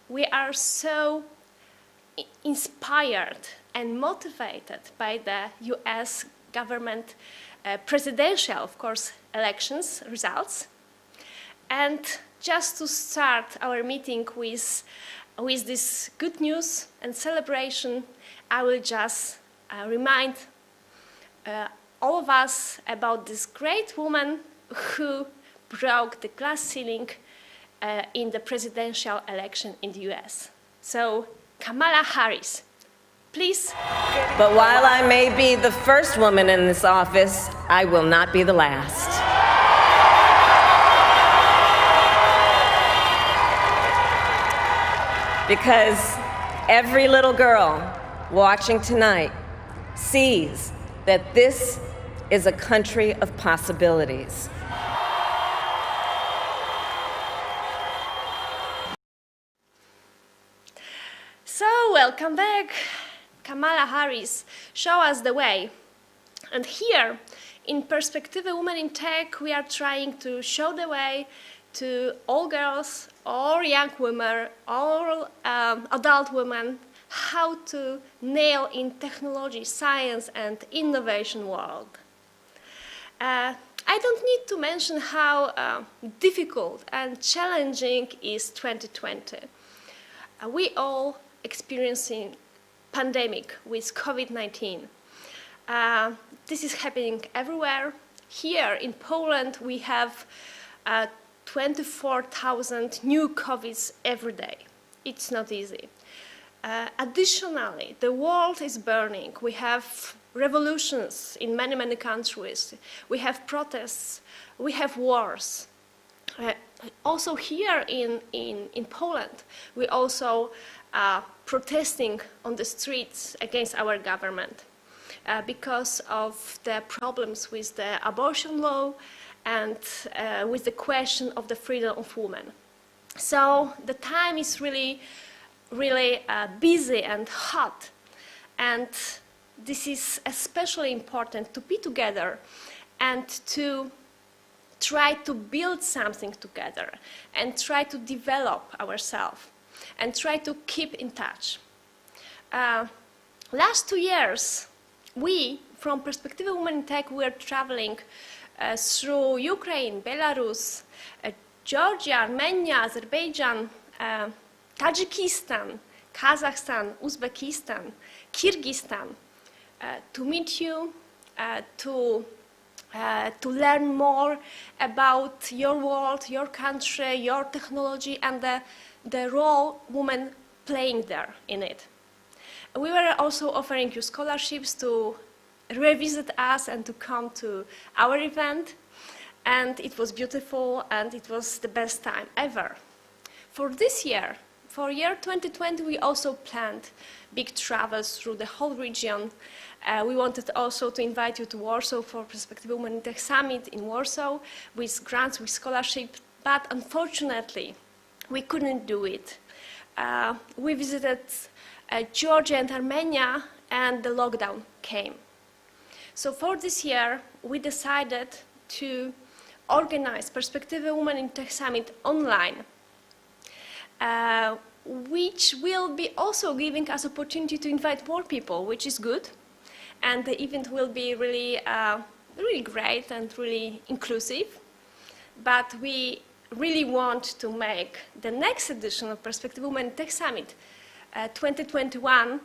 we are so inspired and motivated by the US government presidential, of course, elections results. And just to start our meeting with this good news and celebration, I will just remind all of us about this great woman who broke the glass ceiling in the presidential election in the US. So, Kamala Harris, please. But while I may be the first woman in this office, I will not be the last. Because every little girl watching tonight sees that this is a country of possibilities. So, welcome back. Kamala Harris, show us the way. And here, in Perspektywy Women in Tech, we are trying to show the way to all girls, all young women, all adult women, how to nail in technology, science, and innovation world. I don't need to mention how difficult and challenging is 2020. We all experiencing pandemic with COVID-19. This is happening everywhere. Here in Poland, we have 24,000 new COVIDs every day. It's not easy. Additionally, the world is burning. We have revolutions in many, many countries. We have protests. We have wars. Also here in Poland, we also protesting on the streets against our government because of the problems with the abortion law and with the question of the freedom of women. So the time is really busy and hot, and this is especially important to be together and to try to build something together and try to develop ourselves and try to keep in touch. Last 2 years, we, from Perspektywy Women in Tech, were traveling through Ukraine, Belarus, Georgia, Armenia, Azerbaijan, Tajikistan, Kazakhstan, Uzbekistan, Kyrgyzstan, to meet you, to learn more about your world, your country, your technology, and the role women playing there in it. We were also offering you scholarships to revisit us and to come to our event, and it was beautiful and it was the best time ever. For this year, for year 2020, we also planned big travels through the whole region. We wanted also to invite you to Warsaw for Perspektywy Women in Tech Summit in Warsaw with grants, with scholarships, but unfortunately, we couldn't do it. We visited Georgia and Armenia, and the lockdown came. So for this year, we decided to organize Perspektywy Women in Tech Summit online, which will be also giving us opportunity to invite more people, which is good. And the event will be really great and really inclusive. But we really want to make the next edition of Perspektywy Women in Tech Summit 2021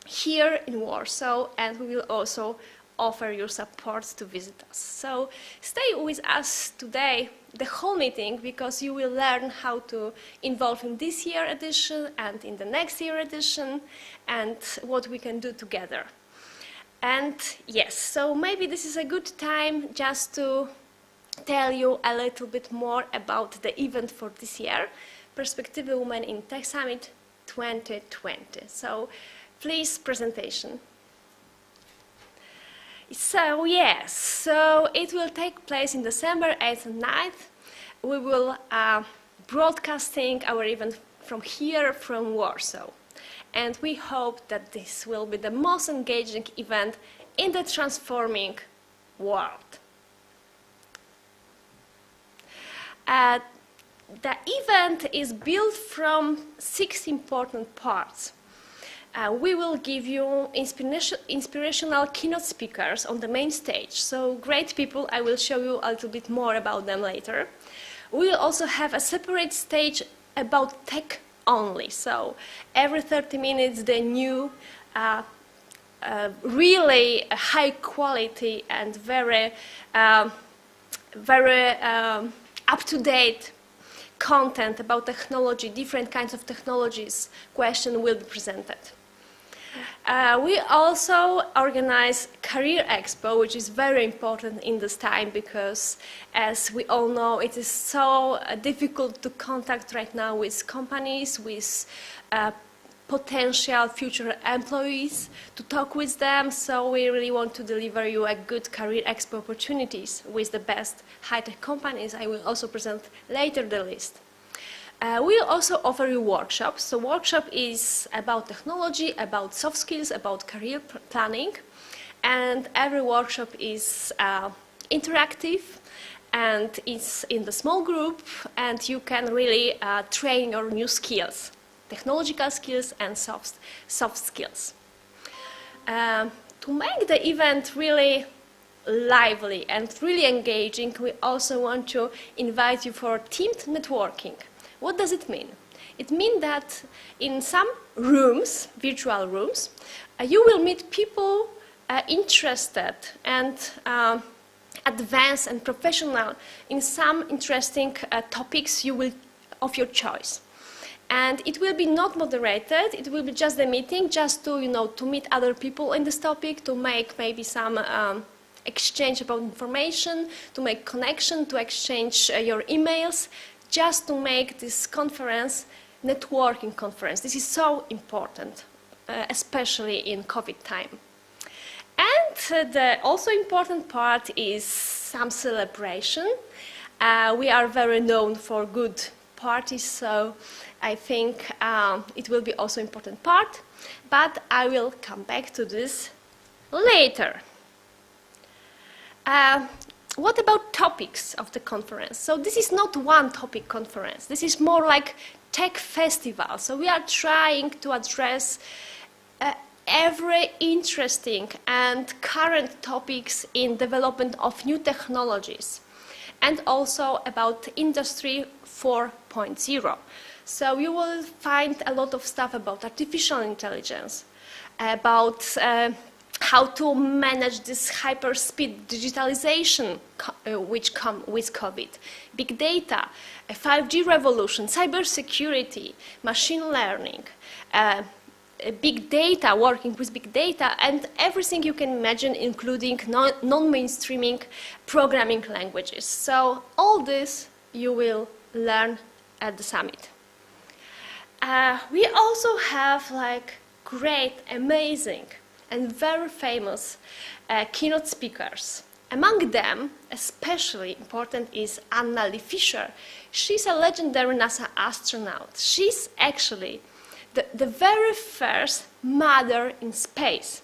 here in Warsaw, and we will also offer your support to visit us. So stay with us today, the whole meeting, because you will learn how to involve in this year edition and in the next year edition, and what we can do together. And yes, so maybe this is a good time just to tell you a little bit more about the event for this year, Perspektywy Women in Tech Summit 2020. So please, presentation. So yes, so it will take place in December 8th and 9th. We will broadcasting our event from here, from Warsaw. And we hope that this will be the most engaging event in the transforming world. the event is built from 6 important parts. We will give you inspirational keynote speakers on the main stage. So great people, I will show you a little bit more about them later. We will also have a separate stage about tech only. So every 30 minutes, the new, really high quality and very up-to-date content about technology, different kinds of technologies, question will be presented. We also organize Career Expo, which is very important in this time because, as we all know, it is so difficult to contact right now with companies, with potential future employees, to talk with them. So we really want to deliver you a good Career Expo opportunities with the best high-tech companies. I will also present later the list. We'll also offer you workshops. So workshop is about technology, about soft skills, about career planning. And every workshop is interactive and it's in the small group, and you can really train your new skills, technological skills and soft skills. To make the event really lively and really engaging, we also want to invite you for teamed networking. What does it mean? It means that in some rooms, virtual rooms, you will meet people interested and advanced and professional in some interesting topics of your choice. And it will be not moderated, it will be just a meeting, just to, to meet other people in this topic, to make maybe some exchange about information, to make connection, to exchange your emails, just to make this conference networking conference. This is so important, especially in COVID time. And the also important part is some celebration. We are very known for good parties, so I think it will be also important part, but I will come back to this later. What about topics of the conference? So this is not one topic conference. This is more like tech festival. So we are trying to address every interesting and current topics in development of new technologies, and also about Industry 4.0. So you will find a lot of stuff about artificial intelligence, about how to manage this hyper-speed digitalization which comes with COVID, big data, a 5G revolution, cybersecurity, machine learning, big data, working with big data, and everything you can imagine, including non-mainstreaming programming languages. So all this you will learn at the summit. We also have great, amazing, and very famous keynote speakers. Among them, especially important is Anna Lee Fisher. She's a legendary NASA astronaut. She's actually the very first mother in space,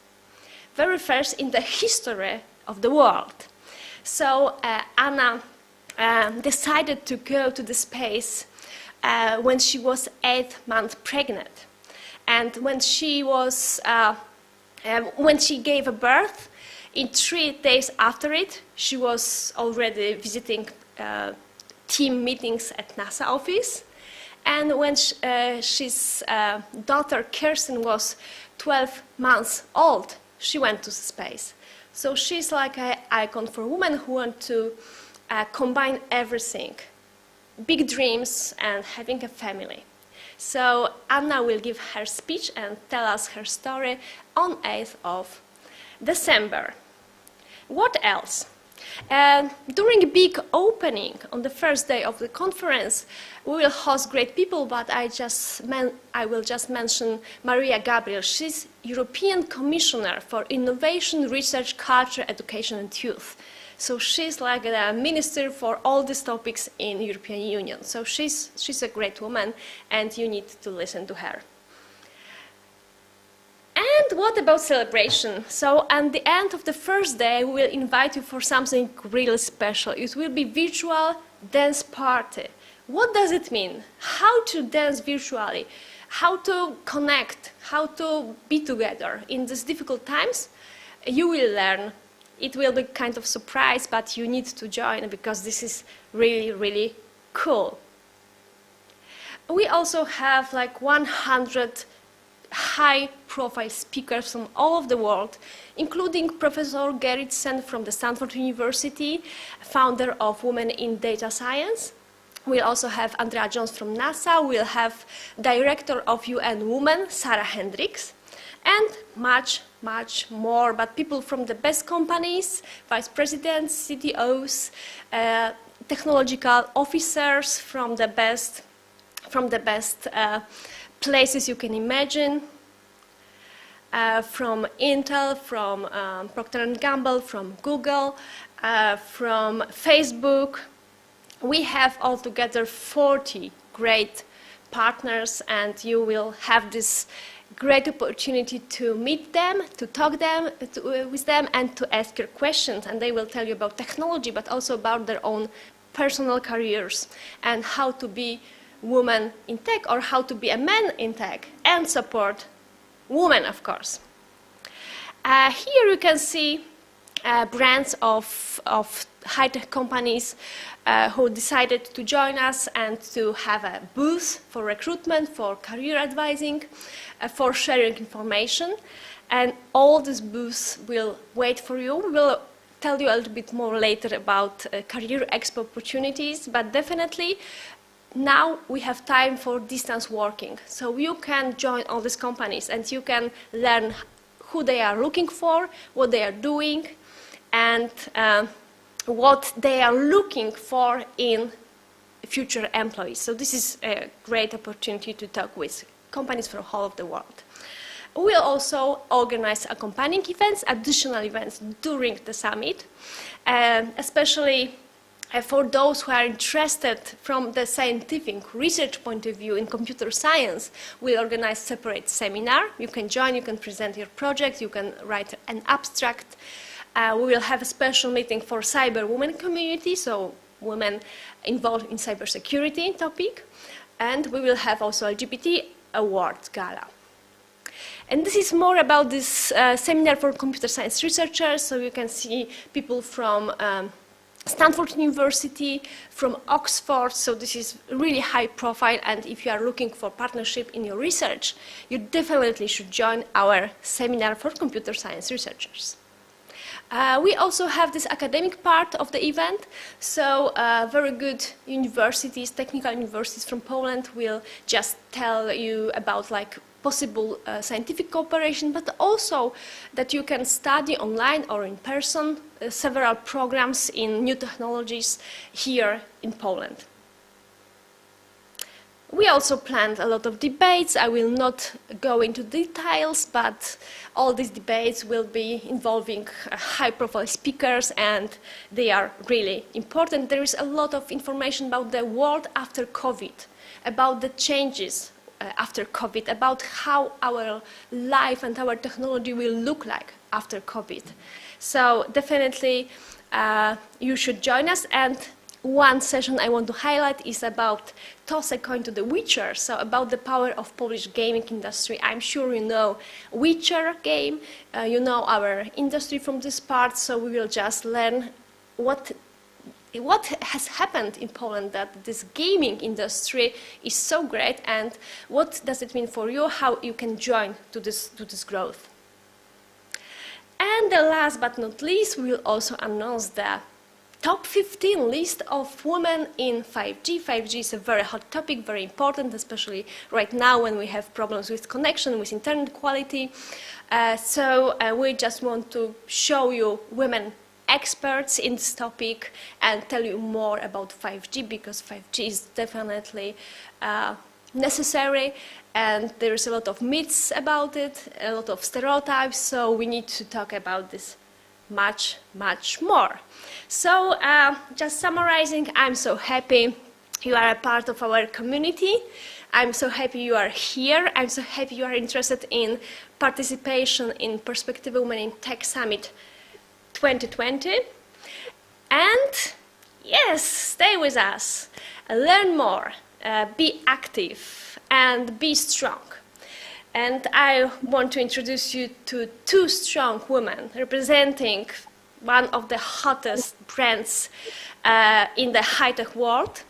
very first in the history of the world. So Anna decided to go to the space when she was 8 months pregnant. And when she gave birth, in 3 days after it, she was already visiting team meetings at NASA office. And when she's daughter Kirsten was 12 months old, she went to space. So she's like an icon for women who want to combine everything, big dreams and having a family. So Anna will give her speech and tell us her story on 8th of December. What else? During a big opening on the first day of the conference, we will host great people, but I will just mention Maria Gabriel. She's European Commissioner for Innovation, Research, Culture, Education and Youth. So she's like the minister for all these topics in European Union. So she's a great woman, and you need to listen to her. And what about celebration? So at the end of the first day, we will invite you for something really special. It will be virtual dance party What does it mean? How to dance virtually? How to connect? How to be together in these difficult times? You will learn. It will be kind of surprise, but you need to join because this is really, really cool. We also have like 100 high-profile speakers from all over the world, including Professor Gerritsen from the Stanford University, founder of Women in Data Science. We'll also have Andrea Jones from NASA. We'll have Director of UN Women, Sarah Hendricks, and much, much more. But people from the best companies, vice presidents, CTOs, technological officers from the best places you can imagine, from Intel, from Procter & Gamble, from Google, from Facebook. We have altogether 40 great partners, and you will have this great opportunity to meet them, to talk with them, and to ask your questions. And they will tell you about technology, but also about their own personal careers and how to be woman in tech or how to be a man in tech and support women, of course. Here you can see brands of high-tech companies who decided to join us and to have a booth for recruitment, for career advising, for sharing information. And all these booths will wait for you. We will tell you a little bit more later about career expo opportunities, but definitely now we have time for distance working. So you can join all these companies and you can learn who they are looking for, what they are doing, and what they are looking for in future employees. So this is a great opportunity to talk with companies from all over the world. We'll also organize accompanying events, additional events during the summit, especially for those who are interested from the scientific research point of view in computer science. We'll organize separate seminar. You can join, you can present your project, you can write an abstract. We will have a special meeting for cyber women community, so women involved in cybersecurity topic. And we will have also LGBT awards gala. And this is more about this seminar for computer science researchers. So you can see people from Stanford University, from Oxford, so this is really high profile, and if you are looking for partnership in your research, you definitely should join our seminar for computer science researchers. We also have this academic part of the event, so very good universities, technical universities from Poland will just tell you about like possible scientific cooperation, but also that you can study online or in person several programs in new technologies here in Poland. We also planned a lot of debates. I will not go into details, but all these debates will be involving high-profile speakers, and they are really important. There is a lot of information about the world after COVID, about the changes after COVID, about how our life and our technology will look like after COVID. So definitely you should join us. And one session I want to highlight is about Toss a Coin to the Witcher, so about the power of Polish gaming industry. I'm sure you know Witcher game, you know our industry from this part, so we will just learn what has happened in Poland, that this gaming industry is so great, and what does it mean for you, how you can join to this growth. And the last but not least, we will also announce the top 15 list of women in 5G. 5G is a very hot topic, very important, especially right now when we have problems with connection, with internet quality. So we just want to show you women experts in this topic and tell you more about 5G, because 5G is definitely necessary, and there is a lot of myths about it, a lot of stereotypes, so we need to talk about this much, much more. So just summarizing, I'm so happy you are a part of our community. I'm so happy you are here. I'm so happy you are interested in participation in Perspektywy Women in Tech Summit 2020. And yes, stay with us. learn more, be active, and be strong. And I want to introduce you to two strong women representing one of the hottest brands in the high-tech world.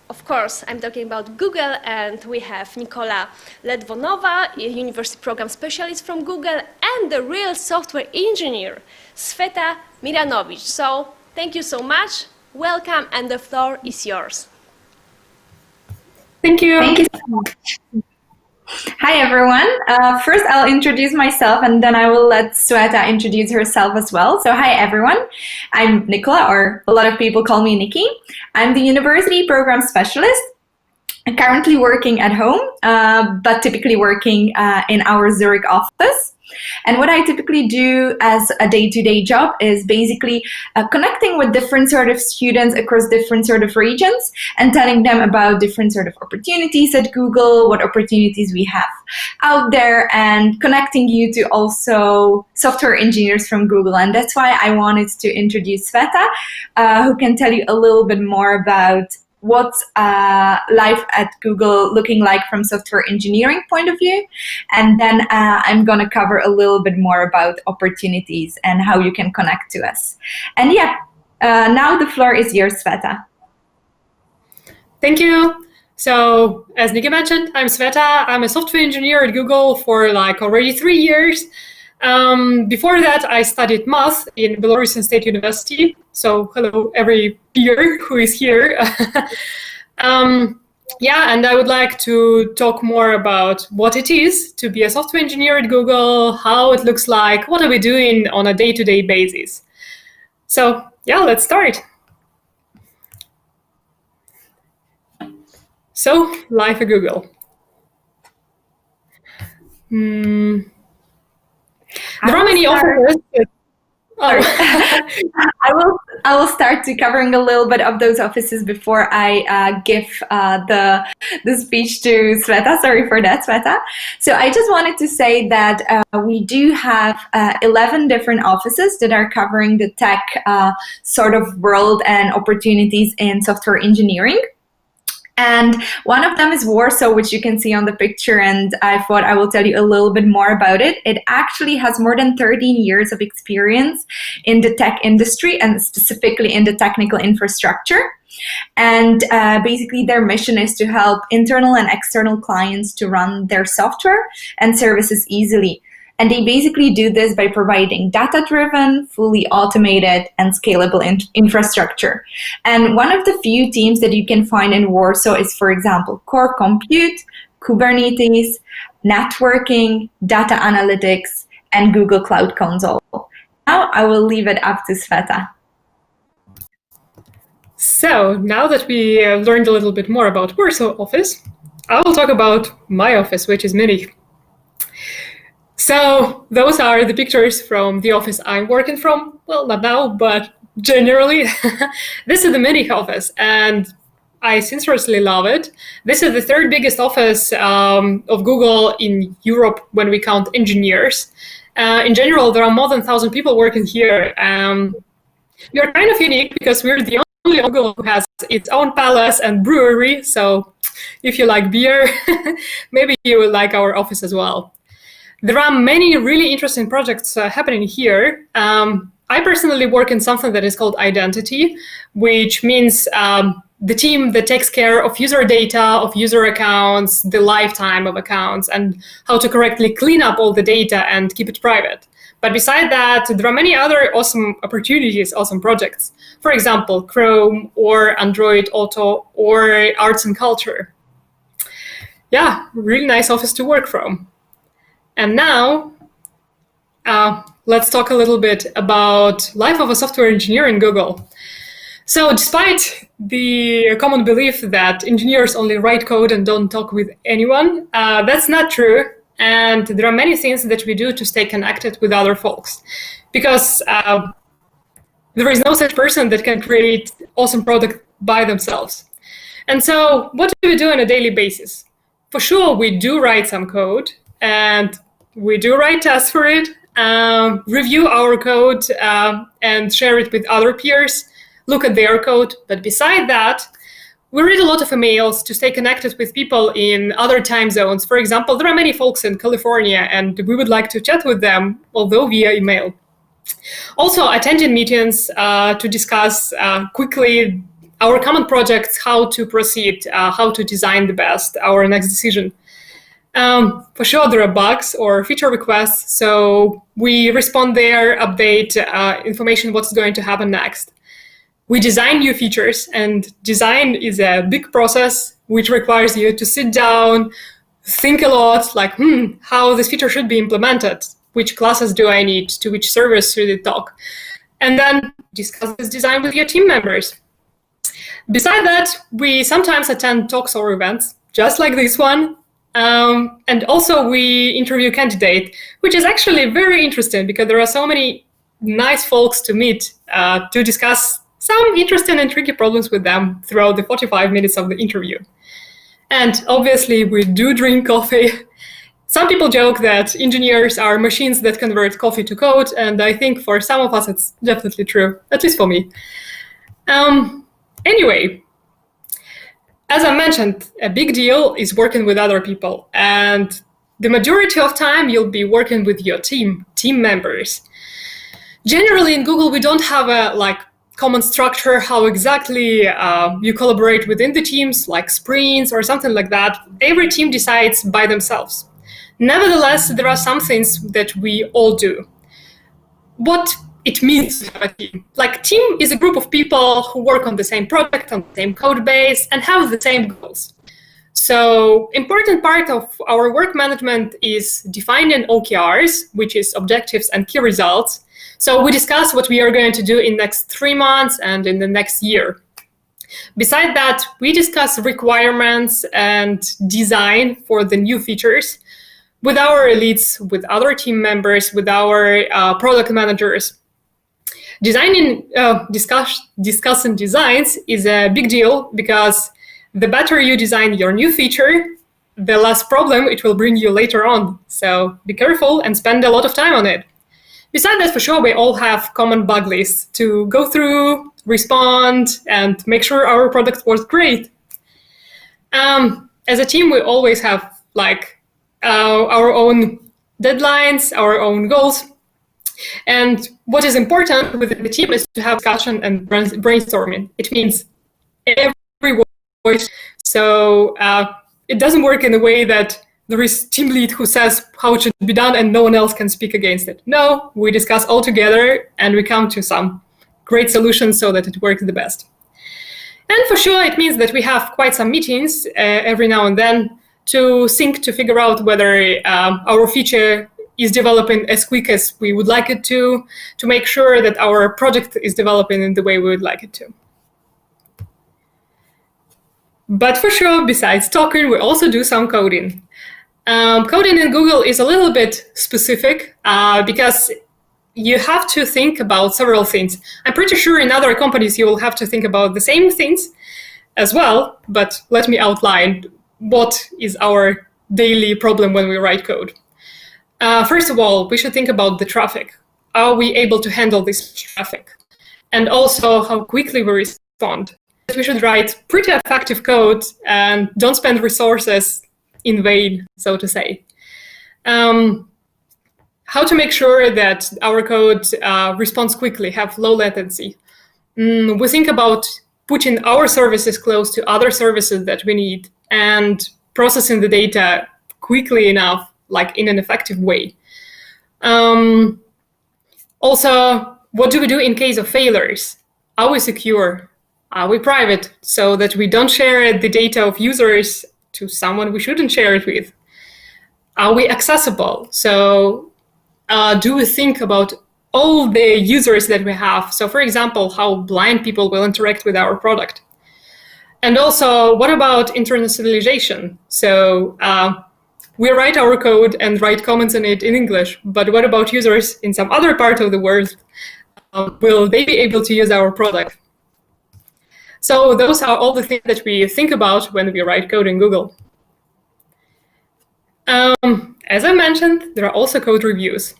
Of course, I'm talking about Google, and we have Nikola Ledvonova, a university program specialist from Google, and the real software engineer, Sveta Miranovic. So thank you so much. Welcome, and the floor is yours. Thank you. Thank you so much. Hi, everyone. First, I'll introduce myself, and then I will let Sveta introduce herself as well. So hi, everyone. I'm Nikola, or a lot of people call me Nikki. I'm the university program specialist. I'm currently working at home, but typically working in our Zurich office. And what I typically do as a day-to-day job is basically connecting with different sort of students across different sort of regions and telling them about different sort of opportunities at Google, what opportunities we have out there, and connecting you to also software engineers from Google. And that's why I wanted to introduce Sveta, who can tell you a little bit more about what's life at Google looking like from software engineering point of view. And then I'm going to cover a little bit more about opportunities and how you can connect to us. And yeah, now the floor is yours, Sveta. Thank you. So, as Nikki mentioned, I'm Sveta. I'm a software engineer at Google for like already 3 years. Before that, I studied math in Belarusian State University. So hello, every peer who is here. Yeah, and I would like to talk more about what it is to be a software engineer at Google, how it looks like, what are we doing on a day-to-day basis. So yeah, let's start. So, life at Google. There are many offices. I will start to covering a little bit of those offices before I give the speech to Sveta. Sorry for that, Sveta. So I just wanted to say that we do have 11 different offices that are covering the tech sort of world and opportunities in software engineering. And one of them is Warsaw, which you can see on the picture, and I thought I will tell you a little bit more about it. It actually has more than 13 years of experience in the tech industry and specifically in the technical infrastructure. And basically their mission is to help internal and external clients to run their software and services easily. And they basically do this by providing data-driven, fully automated, and scalable infrastructure. And one of the few teams that you can find in Warsaw is, for example, core compute, Kubernetes, networking, data analytics, and Google Cloud Console. Now I will leave it up to Sveta. So now that we learned a little bit more about Warsaw office, I will talk about my office, which is Munich. So those are the pictures from the office I'm working from. Well, not now, but generally. This is the Munich office, and I sincerely love it. This is the third biggest office of Google in Europe when we count engineers. In general, there are more than 1,000 people working here. We are kind of unique because we're the only Google who has its own palace and brewery. So if you like beer, maybe you will like our office as well. There are many really interesting projects happening here. I personally work in something that is called identity, which means the team that takes care of user data, of user accounts, the lifetime of accounts, and how to correctly clean up all the data and keep it private. But beside that, there are many other awesome opportunities, awesome projects. For example, Chrome or Android Auto or arts and culture. Yeah, really nice office to work from. And now, let's talk a little bit about life of a software engineer in Google. So despite the common belief that engineers only write code and don't talk with anyone, that's not true. And there are many things that we do to stay connected with other folks. Because there is no such person that can create awesome product by themselves. And so what do we do on a daily basis? For sure, we do write some code. And we do write tests for it, review our code, and share it with other peers, look at their code. But beside that, we read a lot of emails to stay connected with people in other time zones. For example, there are many folks in California, and we would like to chat with them, although via email. Also, attending meetings to discuss quickly our common projects, how to proceed, how to design the best, our next decision. For sure, there are bugs or feature requests, so we respond there, update information what's going to happen next. We design new features, and design is a big process which requires you to sit down, think a lot, like, how this feature should be implemented, which classes do I need, to which service should it talk, and then discuss this design with your team members. Besides that, we sometimes attend talks or events, just like this one, and also we interview candidates, which is actually very interesting because there are so many nice folks to meet to discuss some interesting and tricky problems with them throughout the 45 minutes of the interview. And obviously, we do drink coffee. Some people joke that engineers are machines that convert coffee to code, and I think for some of us it's definitely true, at least for me. Anyway, as I mentioned, a big deal is working with other people, and the majority of time you'll be working with your team members. Generally in Google, we don't have a common structure, how exactly you collaborate within the teams, like sprints or something like that. Every team decides by themselves. Nevertheless, there are some things that we all do. What it means to have a team. Like, team is a group of people who work on the same project, on the same code base, and have the same goals. So, important part of our work management is defining OKRs, which is objectives and key results. So we discuss what we are going to do in the next 3 months and in the next year. Besides that, we discuss requirements and design for the new features with our elites, with other team members, with our product managers. Discussing designs is a big deal because the better you design your new feature, the less problem it will bring you later on. So be careful and spend a lot of time on it. Besides that, for sure, we all have common bug lists to go through, respond, and make sure our product works great. As a team, we always have our own deadlines, our own goals. And what is important within the team is to have discussion and brainstorming. It means every voice. So it doesn't work in a way that there is team lead who says how it should be done and no one else can speak against it. No, we discuss all together and we come to some great solutions so that it works the best. And for sure, it means that we have quite some meetings every now and then to figure out whether our feature is developing as quick as we would like it to make sure that our project is developing in the way we would like it to. But for sure, besides talking, we also do some coding. Coding in Google is a little bit specific because you have to think about several things. I'm pretty sure in other companies you will have to think about the same things as well, but let me outline what is our daily problem when we write code. First of all, we should think about the traffic. Are we able to handle this traffic? And also how quickly we respond. We should write pretty effective code and don't spend resources in vain, so to say. How to make sure that our code responds quickly, have low latency. We think about putting our services close to other services that we need and processing the data quickly enough, like in an effective way. Also, what do we do in case of failures? Are we secure? Are we private so that we don't share the data of users to someone we shouldn't share it with? Are we accessible? So do we think about all the users that we have? So for example, how blind people will interact with our product. And also, what about internationalization? So we write our code and write comments in it in English, but what about users in some other part of the world? Will they be able to use our product? So those are all the things that we think about when we write code in Google. As I mentioned, there are also code reviews.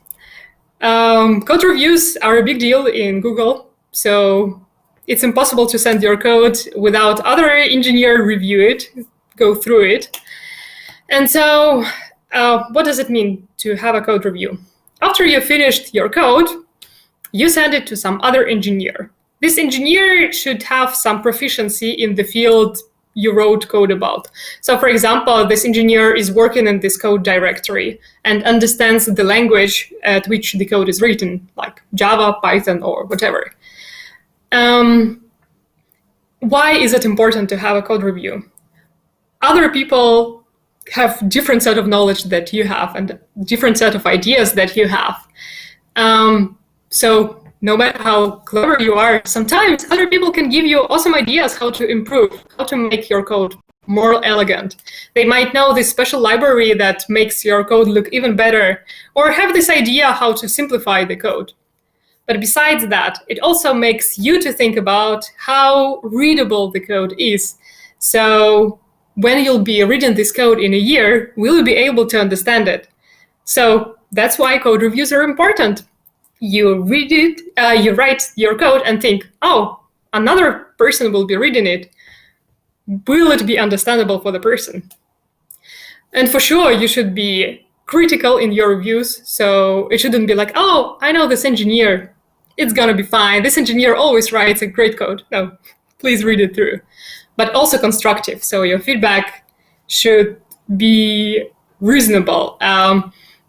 Code reviews are a big deal in Google. So It's impossible to send your code without other engineer review it, go through it. And so what does it mean to have a code review? After you finished your code, you send it to some other engineer. This engineer should have some proficiency in the field you wrote code about. So for example, this engineer is working in this code directory and understands the language at which the code is written, like Java, Python, or whatever. Why is it important to have a code review? Other people have different set of knowledge that you have and different set of ideas that you have. So no matter how clever you are, sometimes other people can give you awesome ideas how to improve, how to make your code more elegant. They might know this special library that makes your code look even better, or have this idea how to simplify the code. But besides that, it also makes you to think about how readable the code is. So when you'll be reading this code in a year, will you be able to understand it? So that's why code reviews are important. You read it, you write your code and think, oh, another person will be reading it. Will it be understandable for the person? And for sure, you should be critical in your reviews. So it shouldn't be like, oh, I know this engineer. It's gonna be fine. This engineer always writes a great code. No, please read it through. But also constructive. So your feedback should be reasonable.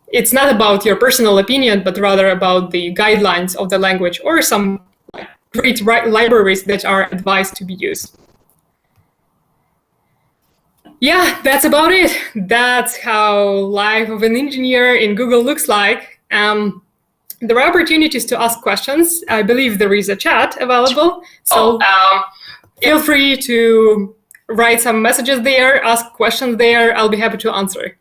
It's not about your personal opinion, but rather about the guidelines of the language or some great libraries that are advised to be used. Yeah, that's about it. That's how life of an engineer in Google looks like. There are opportunities to ask questions. I believe there is a chat available. So feel free to write some messages there, ask questions there. I'll be happy to answer.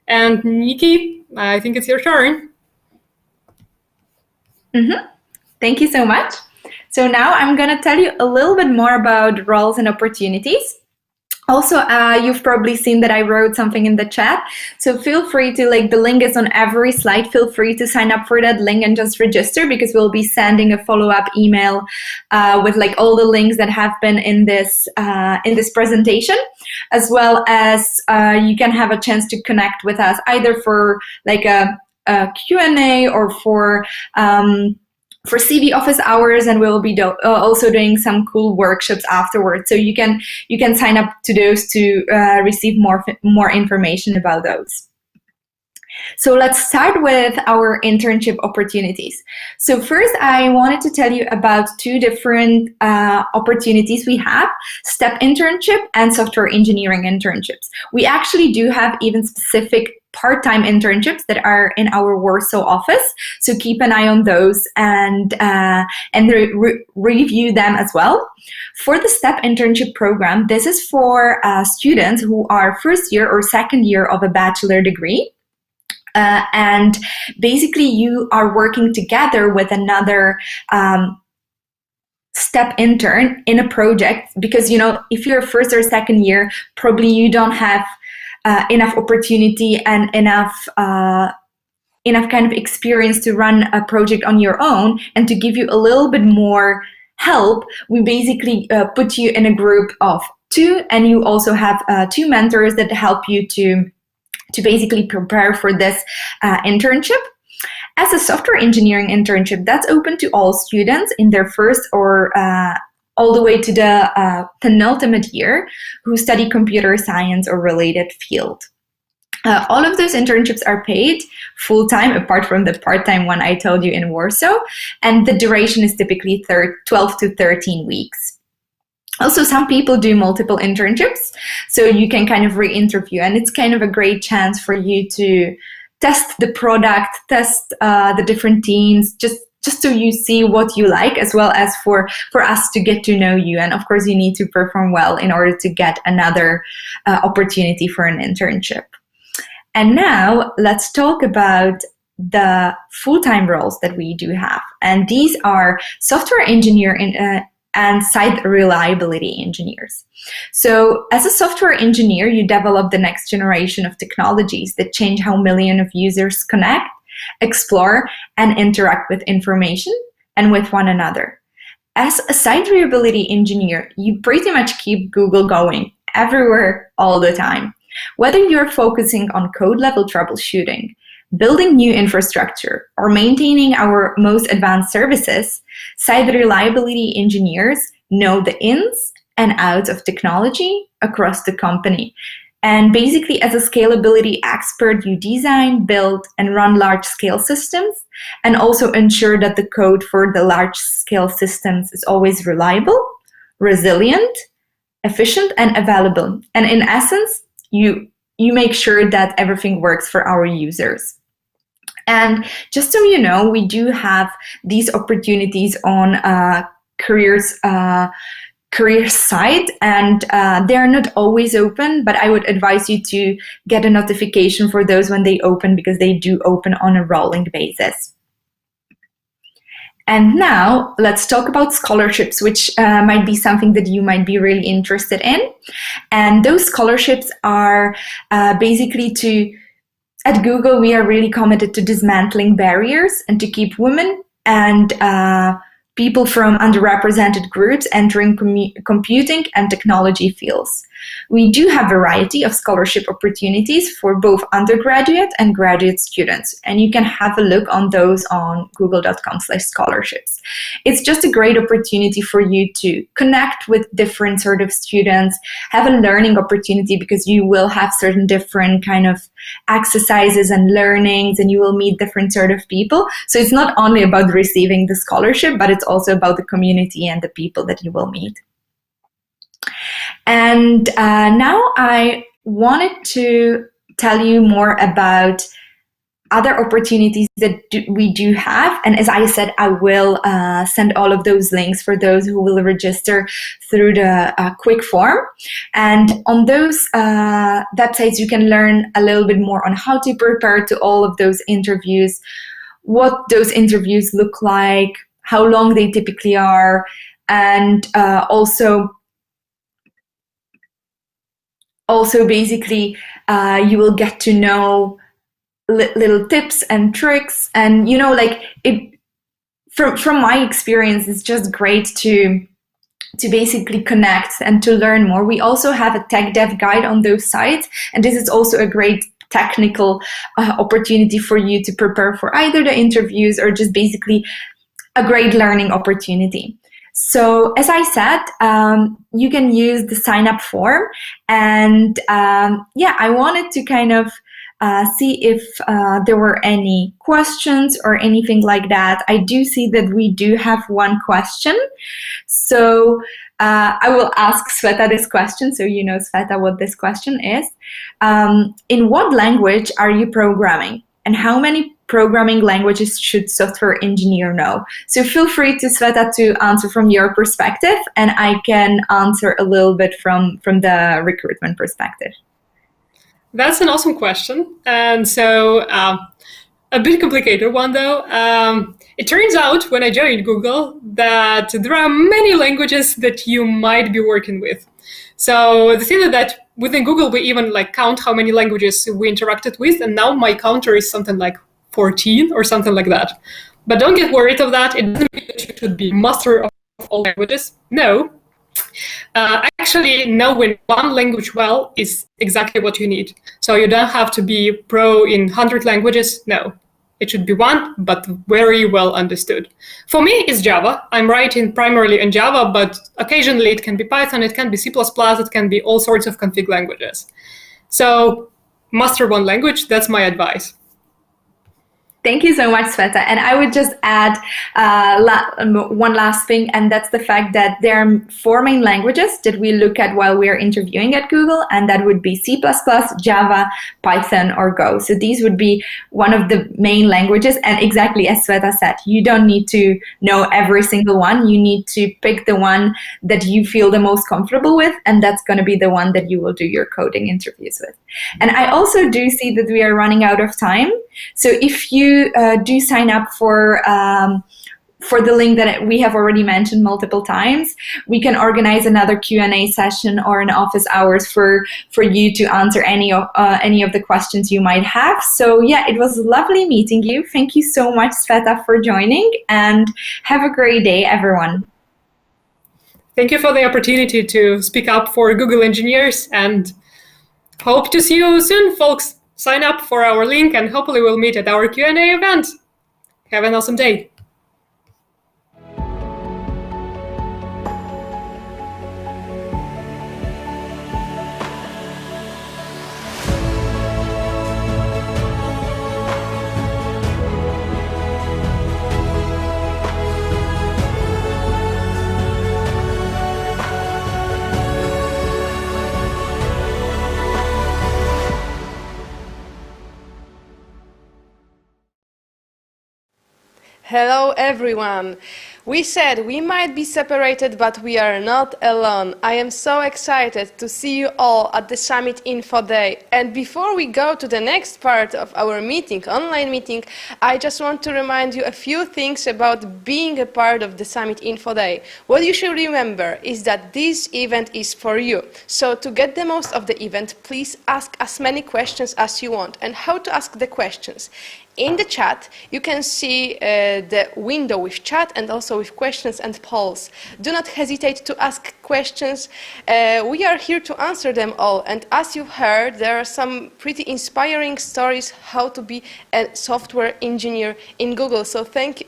And Nikki, I think it's your turn. Thank you so much. So now I'm going to tell you a little bit more about roles and opportunities. Also, you've probably seen that I wrote something in the chat. So feel free to, the link is on every slide. Feel free to sign up for that link and just register, because we'll be sending a follow-up email with all the links that have been in this presentation, as well as you can have a chance to connect with us either for a Q&A or for CV office hours, and we'll be also doing some cool workshops afterwards. So you can sign up to those to receive more information about those. So let's start with our internship opportunities. So first, I wanted to tell you about two different opportunities we have: STEP internship and software engineering internships. We actually do have even specific part-time internships that are in our Warsaw office. So keep an eye on those and review them as well. For the STEP internship program, this is for students who are first year or second year of a bachelor degree. And basically you are working together with another STEP intern in a project, because if you're first or second year, probably you don't have enough opportunity and enough kind of experience to run a project on your own. And to give you a little bit more help, we basically put you in a group of two, and you also have two mentors that help you to basically prepare for this internship. As a software engineering internship, that's open to all students in their first or all the way to the penultimate year who study computer science or related field. All of those internships are paid full-time, apart from the part-time one I told you in Warsaw, and the duration is typically 12 to 13 weeks. Also, some people do multiple internships, so you can kind of re-interview, and it's kind of a great chance for you to test the product, test the different teams, just so you see what you like, as well as for us to get to know you. And of course, you need to perform well in order to get another opportunity for an internship. And now let's talk about the full-time roles that we do have. And these are software engineer and site reliability engineers. So as a software engineer, you develop the next generation of technologies that change how millions of users connect, explore, and interact with information and with one another. as a site reliability engineer, you pretty much keep Google going everywhere all the time. Whether you're focusing on code level troubleshooting, building new infrastructure, or maintaining our most advanced services, site reliability engineers know the ins and outs of technology across the company. And basically, as a scalability expert, you design, build, and run large-scale systems, and also ensure that the code for the large-scale systems is always reliable, resilient, efficient, and available. And in essence, you make sure that everything works for our users. And just so you know, we do have these opportunities on career site, and they're not always open, but I would advise you to get a notification for those when they open, because they do open on a rolling basis. And now let's talk about scholarships, which might be something that you might be really interested in. And those scholarships are basically at Google, we are really committed to dismantling barriers and to keep women and people from underrepresented groups entering computing and technology fields. We do have a variety of scholarship opportunities for both undergraduate and graduate students, and you can have a look on those on google.com/scholarships. It's just a great opportunity for you to connect with different sort of students, have a learning opportunity, because you will have certain different kind of exercises and learnings, and you will meet different sort of people. So it's not only about receiving the scholarship, but it's also about the community and the people that you will meet. And now I wanted to tell you more about other opportunities that we do have. And as I said, I will send all of those links for those who will register through the quick form. And on those websites, you can learn a little bit more on how to prepare to all of those interviews, what those interviews look like, how long they typically are, and also basically you will get to know little tips and tricks, and from my experience, it's just great to basically connect and to learn more. We also have a tech dev guide on those sites, and this is also a great technical opportunity for you to prepare for either the interviews or just basically a great learning opportunity. So as I said, you can use the sign up form, and I wanted to kind of see if there were any questions or anything like that. I do see that we do have one question. So I will ask Sveta this question, so you know, Sveta, what this question is. In what language are you programming? And how many programming languages should software engineer know? So feel free to, Sveta, to answer from your perspective, and I can answer a little bit from the recruitment perspective. That's an awesome question. And so a bit complicated one, though. It turns out when I joined Google that there are many languages that you might be working with. So the thing is that within Google, we even count how many languages we interacted with. And now my counter is something like 14 or something like that. But don't get worried of that. It doesn't mean that you should be master of all languages. No. Actually, knowing one language well is exactly what you need. So you don't have to be pro in 100 languages. No. It should be one, but very well understood. For me, it's Java. I'm writing primarily in Java, but occasionally it can be Python, it can be C++, it can be all sorts of config languages. So master one language, that's my advice. Thank you so much, Sveta. And I would just add one last thing, and that's the fact that there are 4 main languages that we look at while we are interviewing at Google, and that would be C++, Java, Python, or Go. So these would be one of the main languages. And exactly as Sveta said, you don't need to know every single one. You need to pick the one that you feel the most comfortable with, and that's going to be the one that you will do your coding interviews with. And I also do see that we are running out of time. So if you do sign up for the link that we have already mentioned multiple times, we can organize another Q&A session or an office hours for you to answer any of the questions you might have. So yeah, it was lovely meeting you. Thank you so much, Sveta, for joining, and have a great day, everyone. Thank you for the opportunity to speak up for Google engineers, and hope to see you soon, folks. Sign up for our link and hopefully we'll meet at our Q&A event. Have an awesome day. Hello everyone! We said we might be separated, but we are not alone. I am so excited to see you all at the Summit Info Day. And before we go to the next part of our meeting, online meeting, I just want to remind you a few things about being a part of the Summit Info Day. What you should remember is that this event is for you. So to get the most of the event, please ask as many questions as you want. And how to ask the questions? In the chat, you can see the window with chat and also with questions and polls. Do not hesitate to ask questions. We are here to answer them all. And as you've heard, there are some pretty inspiring stories how to be a software engineer in Google. So thank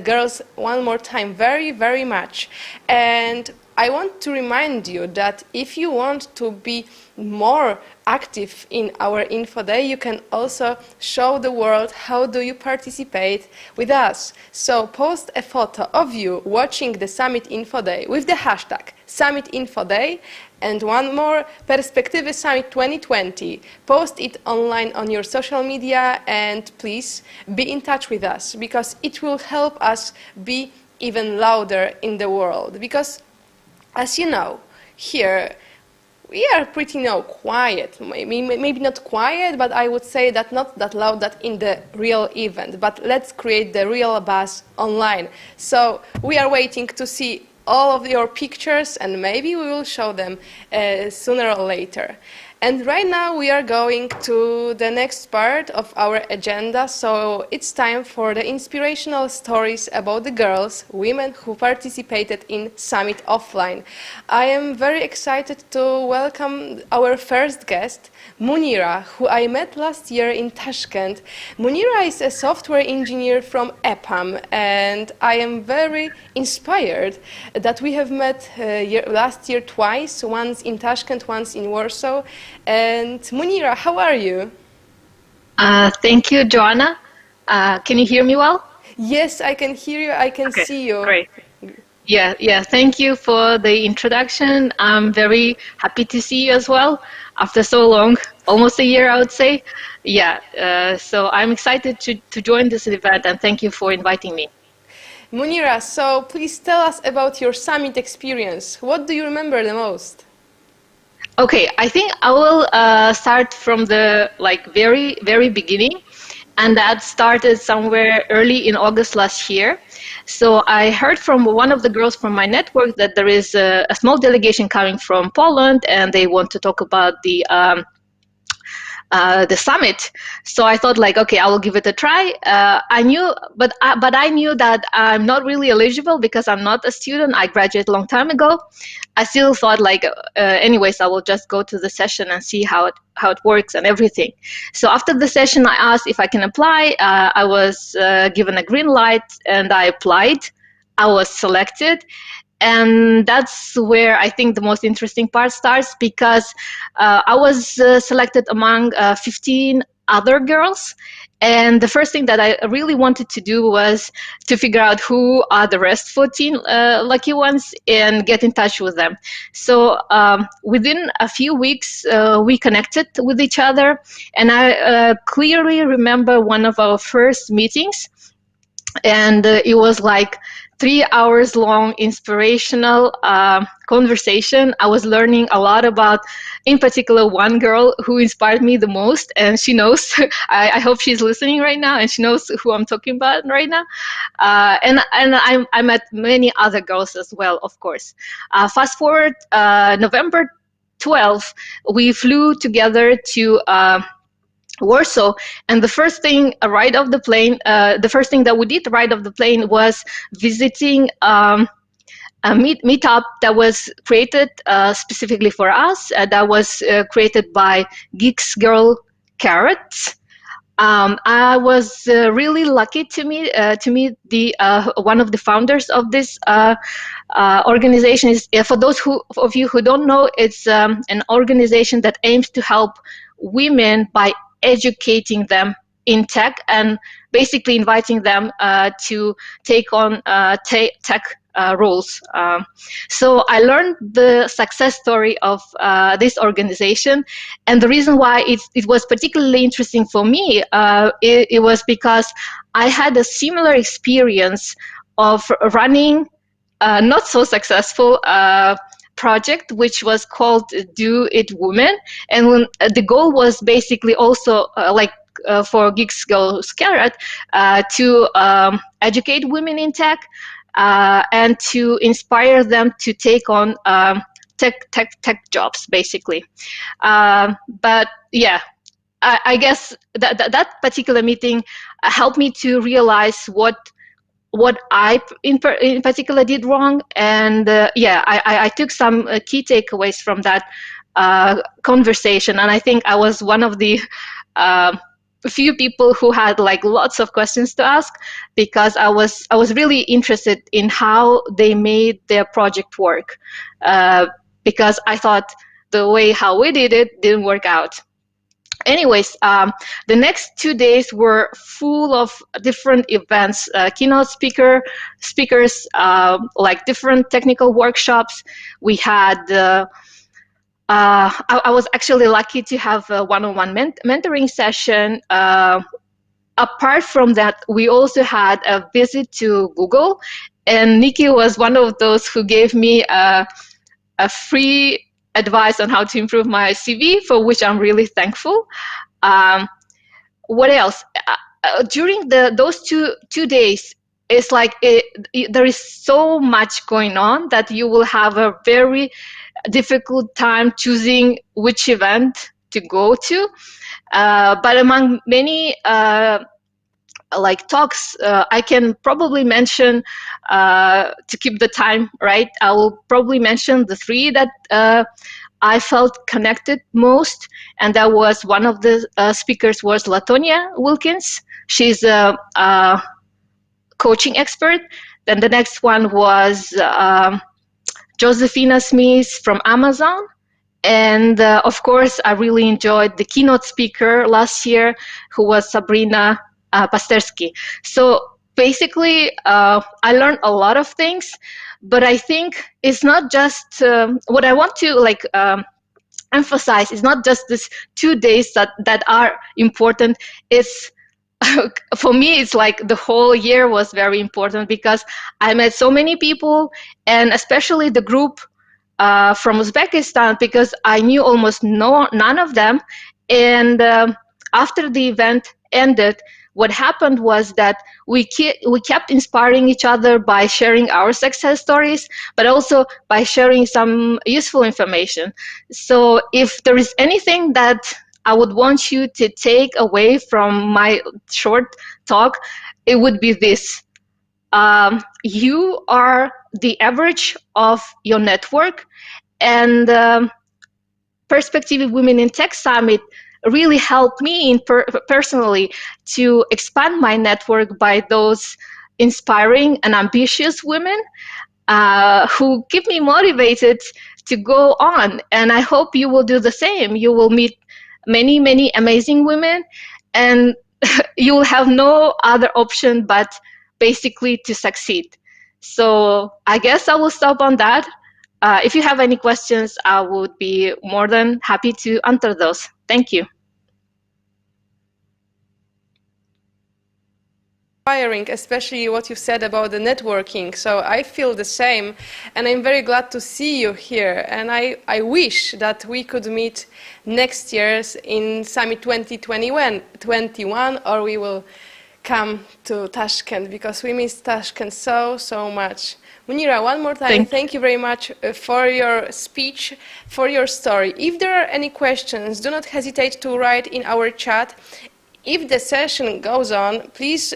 girls one more time very, very much. And I want to remind you that if you want to be more active in our Info Day, you can also show the world how do you participate with us. So post a photo of you watching the Summit Info Day with the hashtag Summit Info Day and one more, Perspektywy Summit 2020. Post it online on your social media and please be in touch with us because it will help us be even louder in the world. Because as you know, here we are pretty quiet, maybe not quiet, but I would say that not that loud that in the real event, but let's create the real buzz online. So we are waiting to see all of your pictures and maybe we will show them sooner or later. And right now we are going to the next part of our agenda, so it's time for the inspirational stories about the girls, women who participated in Summit Offline. I am very excited to welcome our first guest, Munira, who I met last year in Tashkent. Munira is a software engineer from EPAM, and I am very inspired that we have met last year twice, once in Tashkent, once in Warsaw. And Munira, how are you? Thank you, Joanna. Can you hear me well? Yes, I can hear you. I can see you. Great. Yeah. Thank you for the introduction. I'm very happy to see you as well after so long, almost a year, I would say. Yeah. So I'm excited to join this event, and thank you for inviting me. Munira, so please tell us about your summit experience. What do you remember the most? Okay, I think I will start from the very, very beginning, and that started somewhere early in August last year. So I heard from one of the girls from my network that there is a small delegation coming from Poland, and they want to talk about the summit. So I thought okay, I will give it a try. I knew that I'm not really eligible because I'm not a student. I graduated a long time ago. I still thought anyways, I will just go to the session and see how it works and everything. So after the session, I asked if I can apply. I was given a green light and I applied. I was selected. And that's where I think the most interesting part starts, because I was selected among 15 other girls. And the first thing that I really wanted to do was to figure out who are the rest 14 lucky ones and get in touch with them. So within a few weeks, we connected with each other. And I clearly remember one of our first meetings. And it was 3 hours long inspirational conversation. I was learning a lot about, in particular, one girl who inspired me the most, and she knows. I hope she's listening right now, and she knows who I'm talking about right now. And I met many other girls as well, of course. Fast forward November 12th, we flew together to Warsaw, and the first thing that we did right off the plane was visiting meetup that was created specifically for us. That was created by Geeks Girl Carrots. I was really lucky to meet the one of the founders of this organization. Is for those of you who don't know, it's an organization that aims to help women by educating them in tech and basically inviting them to take on tech roles. So I learned the success story of this organization, and the reason why it was particularly interesting for me, it was because I had a similar experience of running not so successful project, which was called Do It Women, and when, the goal was basically also for Geeks Girls Carrot to educate women in tech and to inspire them to take on tech jobs, basically. But yeah, I guess that particular meeting helped me to realize what I in particular did wrong, and yeah, I took some key takeaways from that conversation, and I think I was one of the few people who had like lots of questions to ask, because I was really interested in how they made their project work, because I thought the way how we did it didn't work out. Anyways, the next 2 days were full of different events, keynote speakers, like different technical workshops. We had I was actually lucky to have a one-on-one mentoring session. Apart from that, we also had a visit to Google, and Nikki was one of those who gave me a free advice on how to improve my CV, for which I'm really thankful. What else? During those two days, it's like there is so much going on that you will have a very difficult time choosing which event to go to. But among many like talks, I can probably mention, to keep the time right, I will probably mention the 3 that I felt connected most, and that was one of the speakers was Latonia Wilkins. She's a coaching expert. Then the next one was Josephina Smith from Amazon. And of course, I really enjoyed the keynote speaker last year, who was Sabrina Pastersky. So basically, I learned a lot of things, but I think it's not just what I want to emphasize is not just these 2 days that are important. It's for me, it's like the whole year was very important, because I met so many people, and especially the group from Uzbekistan, because I knew almost none of them. And after the event ended, what happened was that we kept inspiring each other by sharing our success stories, but also by sharing some useful information. So if there is anything that I would want you to take away from my short talk, it would be this. You are the average of your network, and Perspektywy Women in Tech Summit really helped me personally to expand my network by those inspiring and ambitious women who keep me motivated to go on. And I hope you will do the same. You will meet many, many amazing women, and you will have no other option but basically to succeed. So I guess I will stop on that. If you have any questions, I would be more than happy to answer those. Thank you. Inspiring, especially what you said about the networking. So I feel the same, and I'm very glad to see you here. And I wish that we could meet next year in Summit 2021, or we will come to Tashkent, because we miss Tashkent so much. Munira, one more time, thank you very much for your speech, for your story. If there are any questions, do not hesitate to write in our chat. If the session goes on, please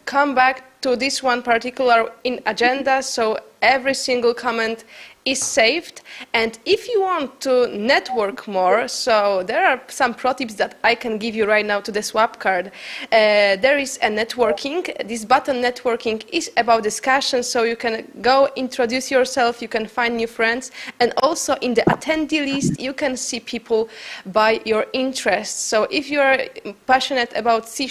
come back to this one particular agenda, so every single comment is saved. And if you want to network more, so there are some pro tips that I can give you right now to the swap card. There is a networking. This button networking is about discussion, so you can go introduce yourself, you can find new friends, and also in the attendee list you can see people by your interests. So if you are passionate about C#,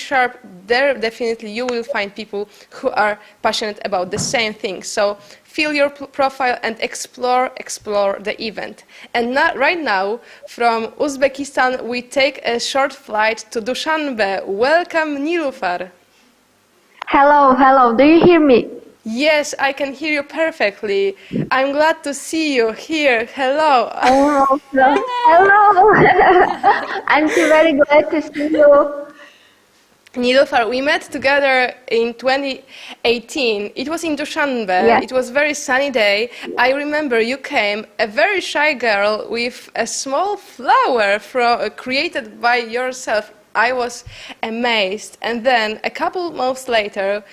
there definitely you will find people who are passionate about the same thing. So fill your profile and explore the event. And right now, from Uzbekistan, we take a short flight to Dushanbe. Welcome, Nilufar. Hello, do you hear me? Yes, I can hear you perfectly. I'm glad to see you here. Hello. Hello. I'm very glad to see you. Nilufar, we met together in 2018. It was in Dushanbe. Yeah. It was a very sunny day. I remember you came, a very shy girl with a small flower created by yourself. I was amazed. And then a couple months later,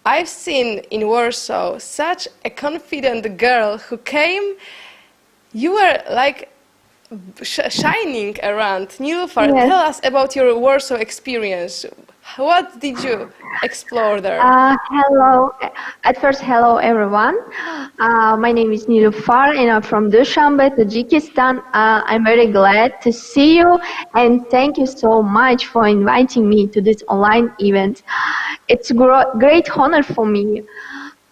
I've seen in Warsaw such a confident girl who came. You were like shining around. Nilufar, Yes. tell us about your Warsaw experience. What did you explore there? Hello. At first, hello everyone. My name is Nilufar and I'm from Dushanbe, Tajikistan. I'm very glad to see you and thank you so much for inviting me to this online event. It's a great honor for me.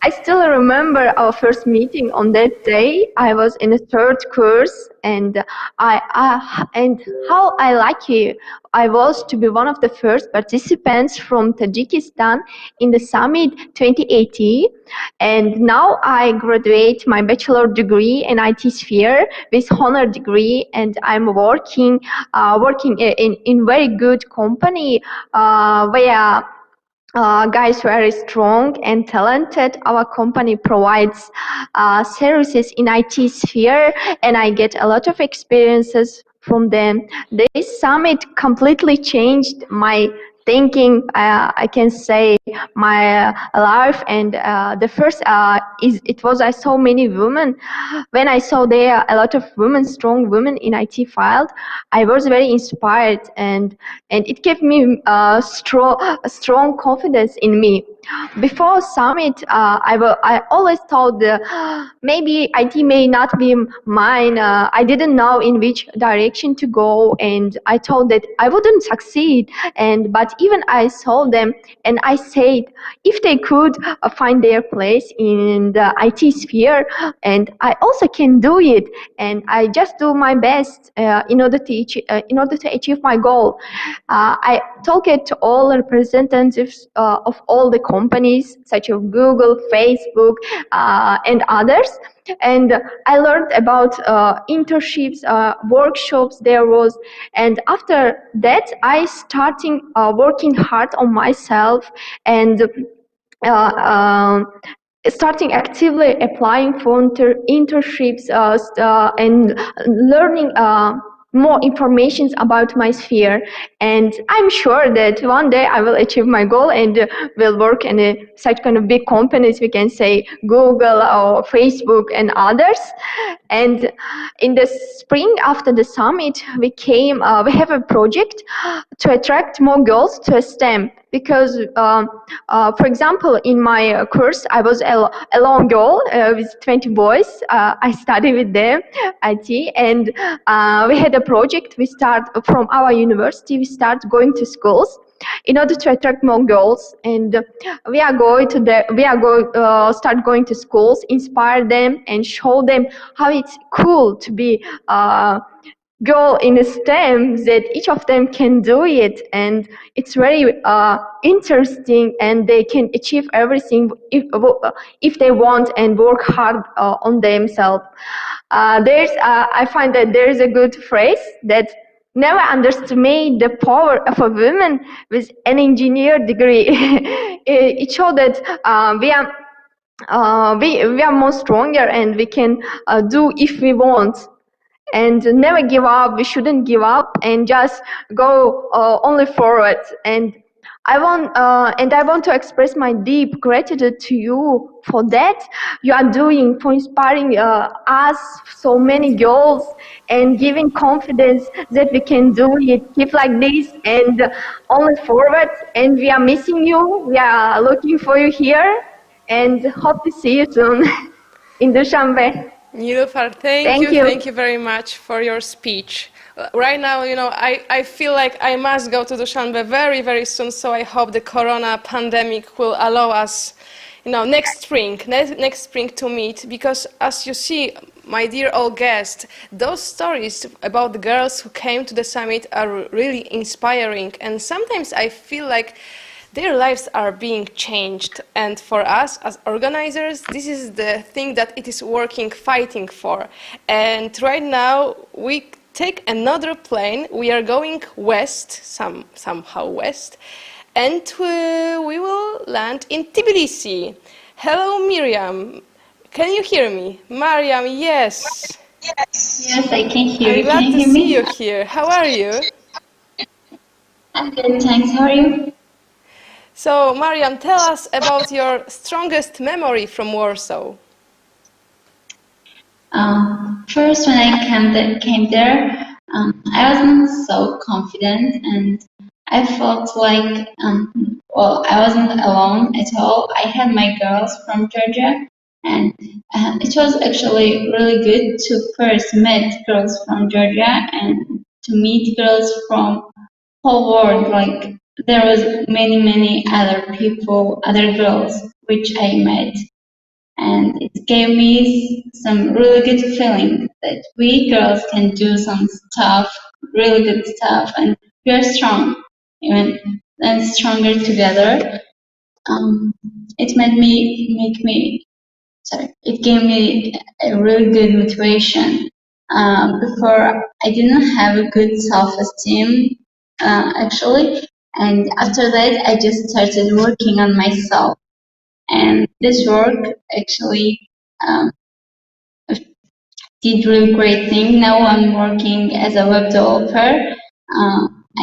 I still remember our first meeting on that day. I was in the third course, and and how lucky I was to be one of the first participants from Tajikistan in the summit 2018. And now I graduate my bachelor degree in IT sphere with honor degree, and I'm working in very good company where guys very strong and talented. Our company provides services in IT sphere, and I get a lot of experiences from them. This summit completely changed my thinking, I can say, my life. And the first it was I saw many women. When I saw there a lot of women, strong women in IT field, I was very inspired, and it gave me strong confidence in me. Before summit, I always thought maybe IT may not be mine. I didn't know in which direction to go, and I thought that I wouldn't succeed. But even I saw them, and I said if they could find their place in the IT sphere, and I also can do it. And I just do my best in order to achieve my goal. I talked to all representatives of all the companies such as Google, Facebook, and others. And I learned about internships, workshops there was. And after that, I started working hard on myself and starting actively applying for internships and learning more information about my sphere. And I'm sure that one day I will achieve my goal and will work in such kind of big companies, we can say Google or Facebook and others. And in the spring after the summit, we have a project to attract more girls to STEM. Because, for example, in my course, I was a lone girl with 20 boys. I studied with them, IT, and we had a project. We start from our university. We start going to schools in order to attract more girls, and we are going to start going to schools, inspire them, and show them how it's cool to be girl in STEM, that each of them can do it, and it's very interesting, and they can achieve everything if they want and work hard on themselves. I find that there is a good phrase that never underestimate the power of a woman with an engineer degree. It shows that we are more stronger, and we can do if we want. And never give up. We shouldn't give up and just go only forward. And I want to express my deep gratitude to you for that you are doing, for inspiring us, so many girls, and giving confidence that we can do it. Keep like this and only forward. And we are missing you. We are looking for you here, and hope to see you soon in Dushanbe. Nilüfer, thank you very much for your speech. Right now, I feel like I must go to Dushanbe very, very soon, so I hope the corona pandemic will allow us, next spring to meet, because as you see, my dear old guest, those stories about the girls who came to the summit are really inspiring, and sometimes I feel like their lives are being changed, and for us as organizers, this is the thing that it is fighting for. And right now, we take another plane. We are going west, somehow west, and we will land in Tbilisi. Hello, Miriam. Can you hear me? Mariam, yes. Yes, I can hear you. I'm glad Can you to hear see me? you here. How are you? I'm good, thanks. How are you? So, Mariam, tell us about your strongest memory from Warsaw. First, when I came there, I wasn't so confident, and I felt like, I wasn't alone at all. I had my girls from Georgia, and it was actually really good to first meet girls from Georgia and to meet girls from whole world. Like there was many other people, other girls which I met, and it gave me some really good feeling that we girls can do some stuff, really good stuff, and we are strong, even and stronger together. It it gave me a really good motivation. Before I didn't have a good self-esteem, actually, and after that I just started working on myself, and this work actually um, did really great thing. Now I'm working as a web developer.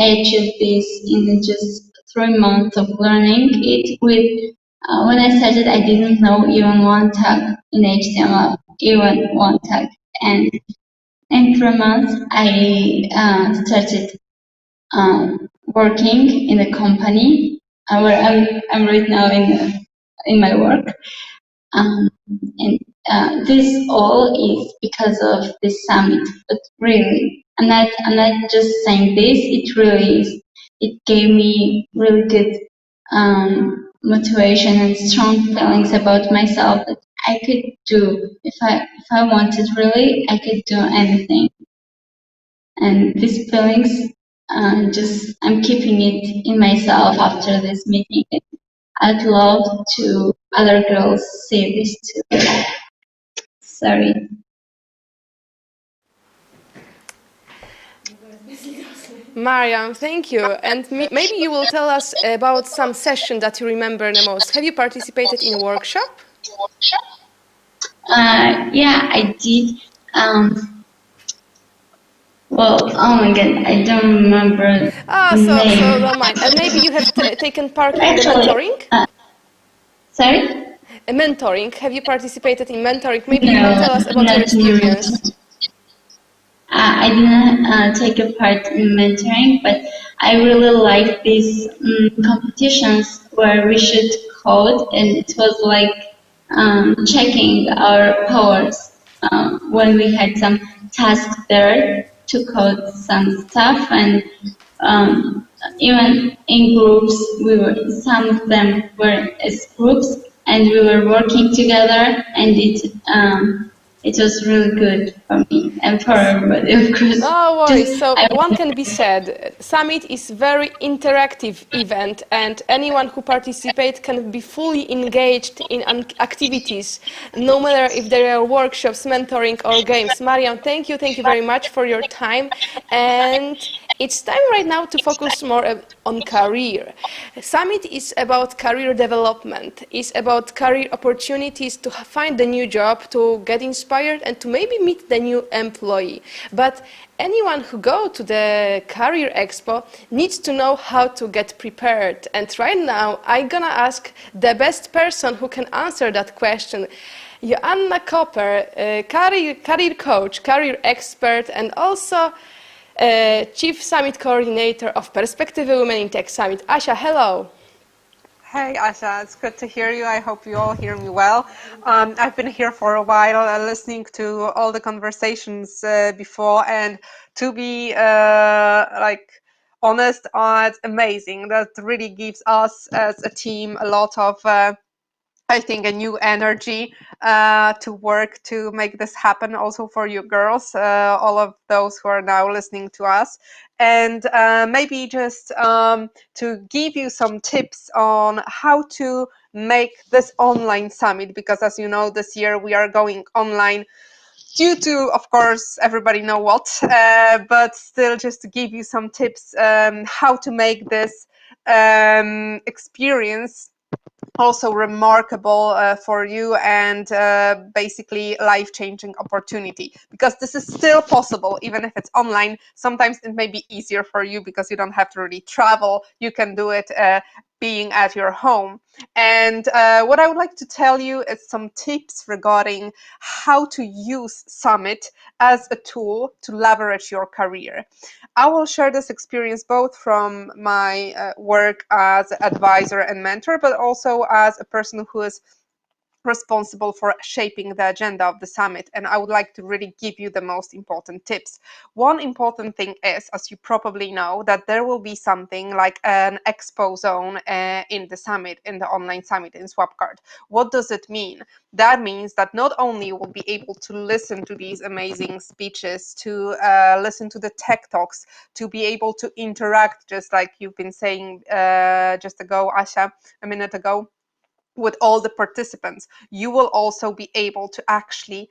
I achieved this in just 3 months of learning it. When I started, I didn't know even one tag in HTML, even one tag, and in 3 months I started working in a company where I'm right now in my work. And this all is because of this summit. But really, I'm not just saying this. It really is. It gave me really good motivation and strong feelings about myself that I could do if I wanted. Really, I could do anything. And these feelings, I'm keeping it in myself after this meeting. I'd love to other girls see this too. Sorry. Mariam, thank you. And maybe you will tell us about some session that you remember the most. Have you participated in a workshop? Yeah, I did. Well, oh my god, I don't remember. So don't mind. And maybe you have taken part in the mentoring? Sorry? Mentoring. Have you participated in mentoring? Maybe you will tell us about your experience. I didn't take a part in mentoring, but I really like these competitions where we should code, and it was like checking our powers when we had some tasks there to code some stuff, and even in groups, some of them were as groups, and we were working together, and it was really good for me and for everybody, of course. No worries. So one can be said, Summit is very interactive event, and anyone who participates can be fully engaged in activities, no matter if there are workshops, mentoring, or games. Mariam, thank you very much for your time. And It's time right now to focus more on career. Summit is about career development. It's about career opportunities to find a new job, to get inspired, and to maybe meet the new employee. But anyone who go to the Career Expo needs to know how to get prepared. And right now, I'm gonna ask the best person who can answer that question. Joanna Koper, career coach, career expert, and also Chief Summit Coordinator of Perspektywy Women in Tech Summit. Asia, hello. Hey Asha, it's good to hear you. I hope you all hear me well. I've been here for a while listening to all the conversations before, and to be like honest, it's amazing. That really gives us as a team a lot of I think a new energy to work to make this happen also for you girls, all of those who are now listening to us. And maybe just to give you some tips on how to make this online summit, because as you know, this year we are going online due to, of course, everybody know what, but still just to give you some tips how to make this experience also remarkable for you, and basically life-changing opportunity, because this is still possible even if it's online. Sometimes it may be easier for you because you don't have to really travel. You can do it being at your home. And what I would like to tell you is some tips regarding how to use Summit as a tool to leverage your career. I will share this experience both from my work as advisor and mentor, but also as a person who is responsible for shaping the agenda of the summit. And I would like to really give you the most important tips. One important thing is, as you probably know, that there will be something like an expo zone in the summit, in the online summit in Swapcard. What does it mean? That means that not only you will be able to listen to these amazing speeches, to listen to the tech talks, to be able to interact, just like you've been saying just ago, Asia, a minute ago, with all the participants. You will also be able to actually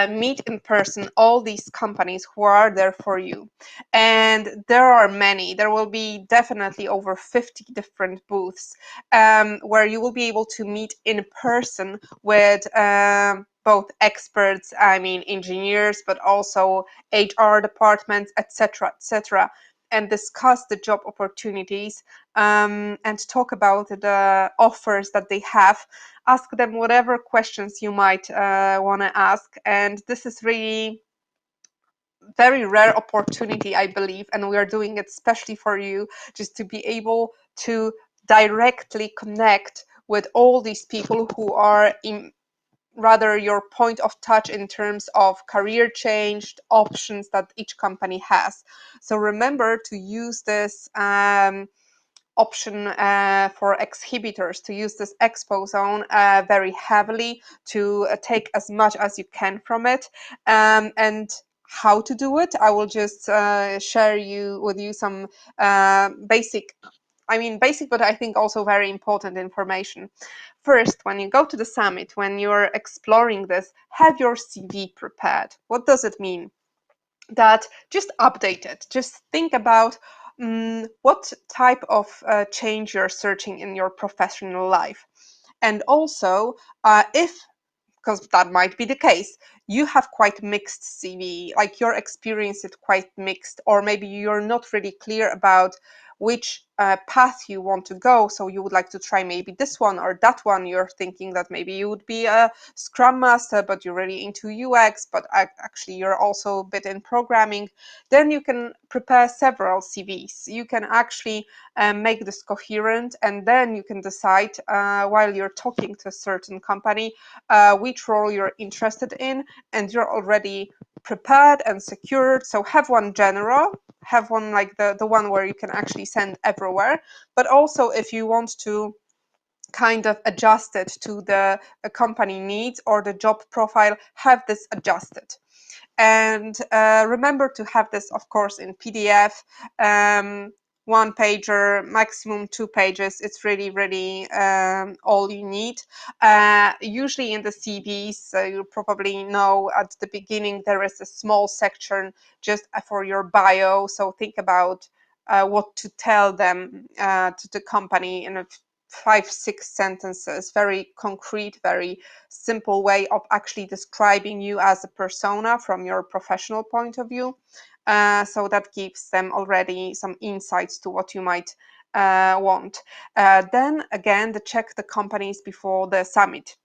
meet in person all these companies who are there for you. And there are many. There will be definitely over 50 different booths where you will be able to meet in person with both experts, I mean engineers, but also HR departments, etc., etc., and discuss the job opportunities and talk about the offers that they have. Ask them whatever questions you might want to ask. And this is really very rare opportunity, I believe, and we are doing it especially for you, just to be able to directly connect with all these people who are in rather your point of touch in terms of career change options that each company has. So remember to use this option for exhibitors, to use this expo zone very heavily, to take as much as you can from it. And how to do it, I will just share with you some basic, but I think also very important information. First, when you go to the summit, when you're exploring this, have your CV prepared. What does it mean? That just update it. Just think about what type of change you're searching in your professional life. And also, because that might be the case, you have quite mixed CV, like your experience is quite mixed, or maybe you're not really clear about which path you want to go. So you would like to try maybe this one or that one. You're thinking that maybe you would be a Scrum Master, but you're really into UX, but actually you're also a bit in programming. Then you can prepare several CVs. You can actually make this coherent, and then you can decide while you're talking to a certain company which role you're interested in, and you're already prepared and secured. So have one general, have one like the one where you can actually send everywhere, but also if you want to kind of adjust it to the company needs or the job profile, have this adjusted. And remember to have this, of course, in PDF. one pager, maximum 2 pages. It's really, really all you need. Usually in the CVs, you probably know at the beginning there is a small section just for your bio. So think about what to tell them to the company in a 5-6 sentences, very concrete, very simple way of actually describing you as a persona from your professional point of view. So that gives them already some insights to what you might want. Then again, check the companies before the summit.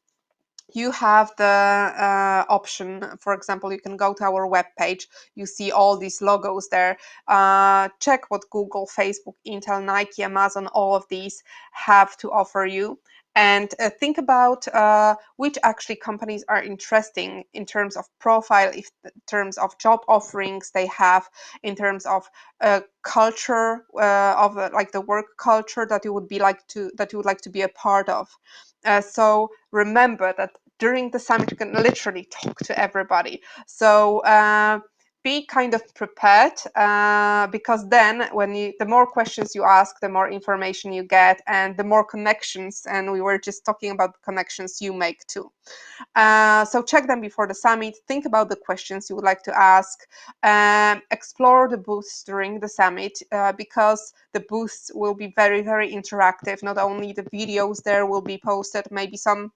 You have the option, for example, you can go to our webpage, you see all these logos there. Check what Google, Facebook, Intel, Nike, Amazon, all of these have to offer you. And think about which actually companies are interesting in terms of profile, in terms of job offerings they have, in terms of culture of like the work culture that you would like to be a part of. So remember that during the summit you can literally talk to everybody. So be kind of prepared because then the more questions you ask, the more information you get, and the more connections, and we were just talking about the connections you make too. So check them before the summit, think about the questions you would like to ask, explore the booths during the summit because the booths will be very, very interactive. Not only the videos there will be posted, maybe some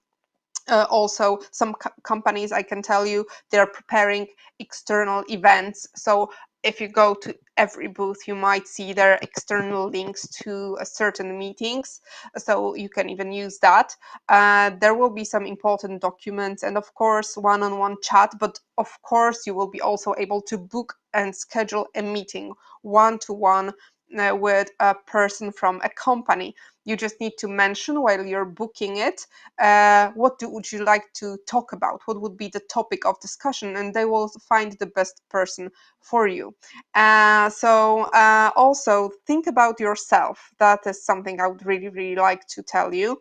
also some companies, I can tell you, they're preparing external events. So if you go to every booth, you might see their external links to certain meetings. So you can even use that. There will be some important documents and of course one-on-one chat, but of course you will be also able to book and schedule a meeting one-to-one with a person from a company. You just need to mention while you're booking it, would you like to talk about? What would be the topic of discussion? And they will find the best person for you. So also think about yourself. That is something I would really, really like to tell you.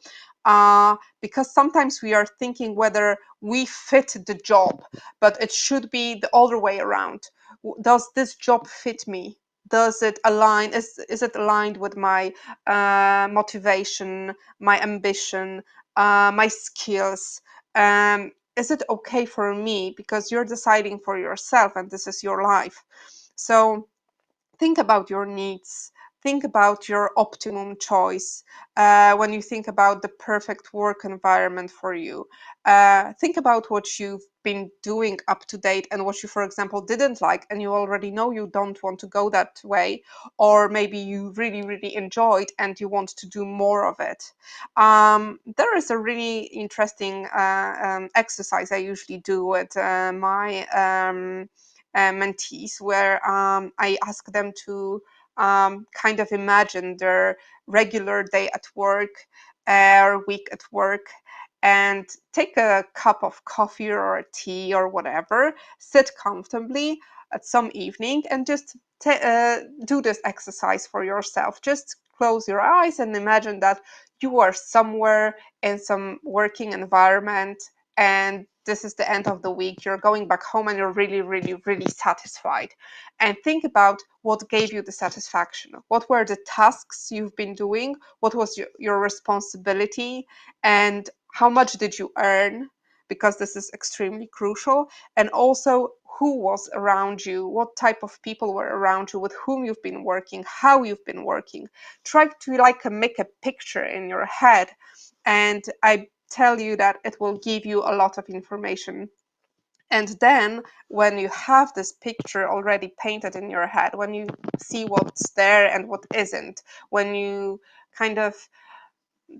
Because sometimes we are thinking whether we fit the job, but it should be the other way around. Does this job fit me? Does it align? Is it aligned with my motivation, my ambition, my skills? Is it okay for me? Because you're deciding for yourself, and this is your life. So think about your needs. Think about your optimum choice when you think about the perfect work environment for you. Think about what you've been doing up to date and what you, for example, didn't like, and you already know you don't want to go that way, or maybe you really, really enjoyed and you want to do more of it. There is a really interesting exercise I usually do with my mentees where I ask them to kind of imagine their regular day at work or week at work and take a cup of coffee or a tea or whatever, sit comfortably at some evening and just do this exercise for yourself. Just close your eyes and imagine that you are somewhere in some working environment and this is the end of the week. You're going back home and you're really, really, really satisfied. And think about what gave you the satisfaction. What were the tasks you've been doing? What was your responsibility? And how much did you earn? Because this is extremely crucial. And also, who was around you? What type of people were around you? With whom you've been working? How you've been working? Try to make a picture in your head. And I tell you that it will give you a lot of information. And then when you have this picture already painted in your head, when you see what's there and what isn't, when you kind of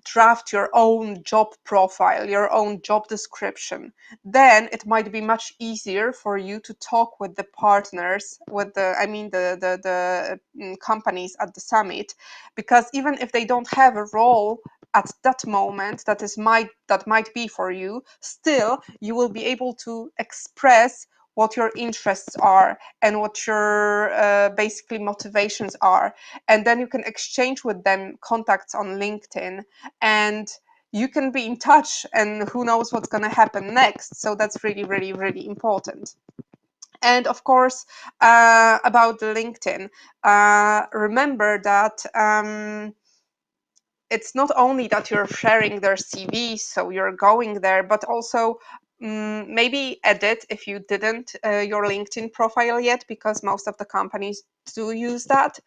draft your own job profile, your own job description, then it might be much easier for you to talk with the partners, with the companies at the summit, because even if they don't have a role at that moment that might be for you, still you will be able to express what your interests are and what your basically motivations are, and then you can exchange with them contacts on LinkedIn and you can be in touch, and who knows what's going to happen next. So that's really, really, really important. And of course, about the LinkedIn, remember that it's not only that you're sharing their CV, so you're going there, but also maybe edit, if you didn't, your LinkedIn profile yet, because most of the companies do use that.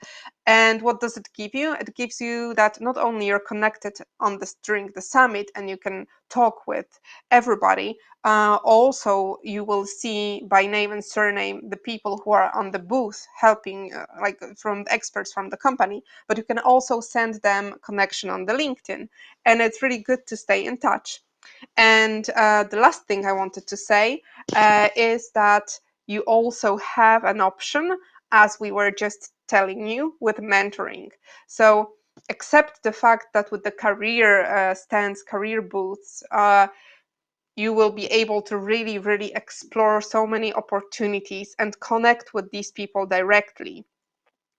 And what does it give you? It gives you that not only you're connected on this during the summit and you can talk with everybody, also you will see by name and surname the people who are on the booth helping, like from the experts from the company, but you can also send them connection on the LinkedIn. And it's really good to stay in touch. And the last thing I wanted to say is that you also have an option, as we were just telling you, with mentoring. So accept the fact that with the career stands, career booths, you will be able to really, really explore so many opportunities and connect with these people directly.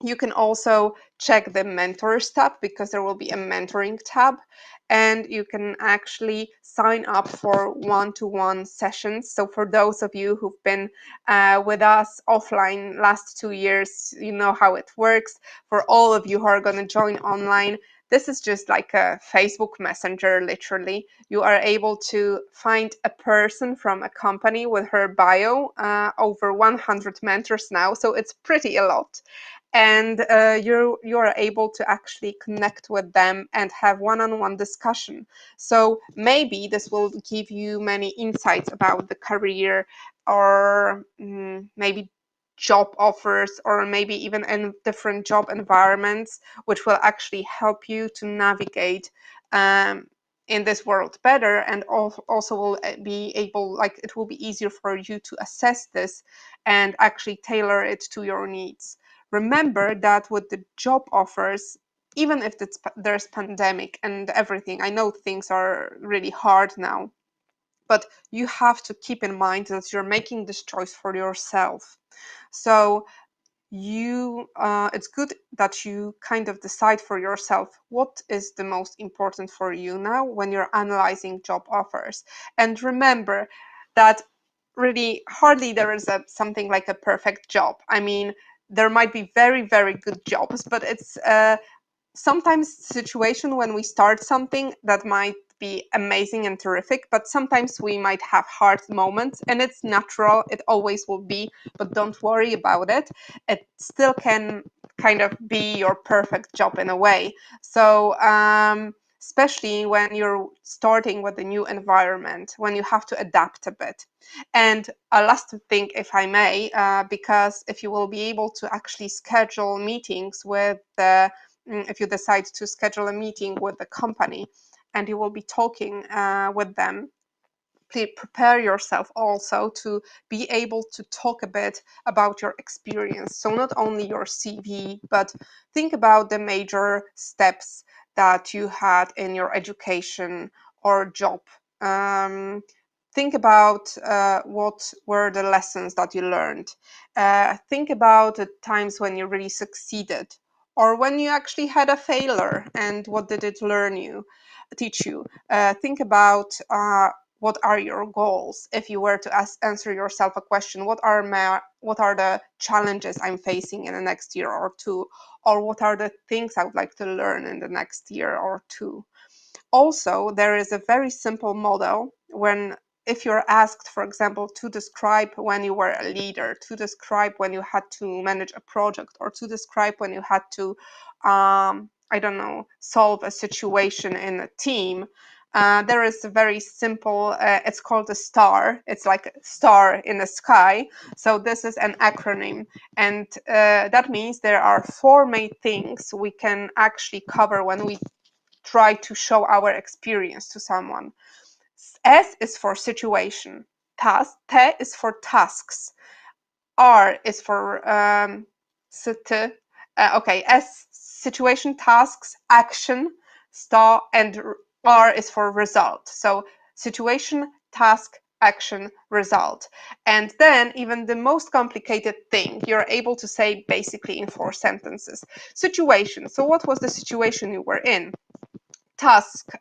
You can also check the mentors tab, because there will be a mentoring tab, and you can actually sign up for one-to-one sessions. So for those of you who've been with us offline last 2 years, you know how it works. For all of you who are going to join online, this is just like a Facebook Messenger, literally. You are able to find a person from a company with her bio, over 100 mentors now, so it's pretty a lot. And you're able to actually connect with them and have one-on-one discussion. So maybe this will give you many insights about the career, or maybe job offers, or maybe even in different job environments, which will actually help you to navigate in this world better, and also will be able, like, it will be easier for you to assess this and actually tailor it to your needs. Remember that with the job offers, even if there's pandemic and everything, I know things are really hard now, but you have to keep in mind that you're making this choice for yourself. So it's good that you kind of decide for yourself what is the most important for you now when you're analyzing job offers. And remember that really hardly there is something like a perfect job. I mean, there might be very, very good jobs, but it's sometimes situation when we start something that might be amazing and terrific, but sometimes we might have hard moments, and it's natural, it always will be, but don't worry about it. It still can kind of be your perfect job in a way. So especially when you're starting with a new environment, when you have to adapt a bit. And a last thing, if I may, because if you will be able to actually schedule meetings with if you decide to schedule a meeting with the company and you will be talking with them, please prepare yourself also to be able to talk a bit about your experience. So not only your CV, but think about the major steps that you had in your education or job. Think about what were the lessons that you learned. Think about the times when you really succeeded, or when you actually had a failure, and what did it teach you. Think about what are your goals. If you were to answer yourself a question, what are the challenges I'm facing in the next year or two, or what are the things I would like to learn in the next year or two. Also, there is a very simple model when, if you're asked, for example, to describe when you were a leader, to describe when you had to manage a project, or to describe when you had to, I don't know, solve a situation in a team, there is a very simple, it's called a STAR. It's like a star in the sky. So this is an acronym. And that means there are 4 main things we can actually cover when we try to show our experience to someone. S is for situation. T is for tasks. R is for S, situation, tasks, action, star, and R is for result. So situation, task, action, result. And then even the most complicated thing, you're able to say basically in 4 sentences. Situation. So what was the situation you were in? task,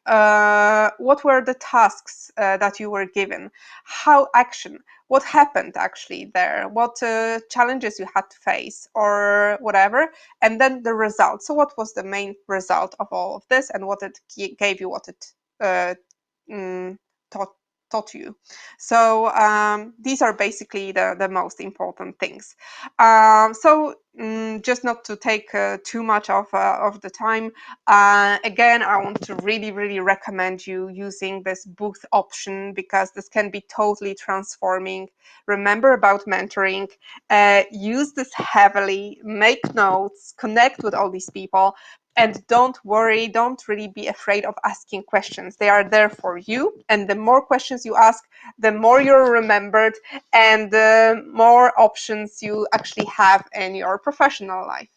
what were the tasks that you were given? How action? What happened actually there? What challenges you had to face or whatever? And then the result. So what was the main result of all of this, and what it gave you, what it taught you? So these are basically the most important things. Just not to take too much of the time, again, I want to really recommend you using this booth option, because this can be totally transforming. Remember about mentoring, use this heavily, make notes, connect with all these people. And don't worry, don't really be afraid of asking questions. They are there for you. And the more questions you ask, the more you're remembered and the more options you actually have in your professional life.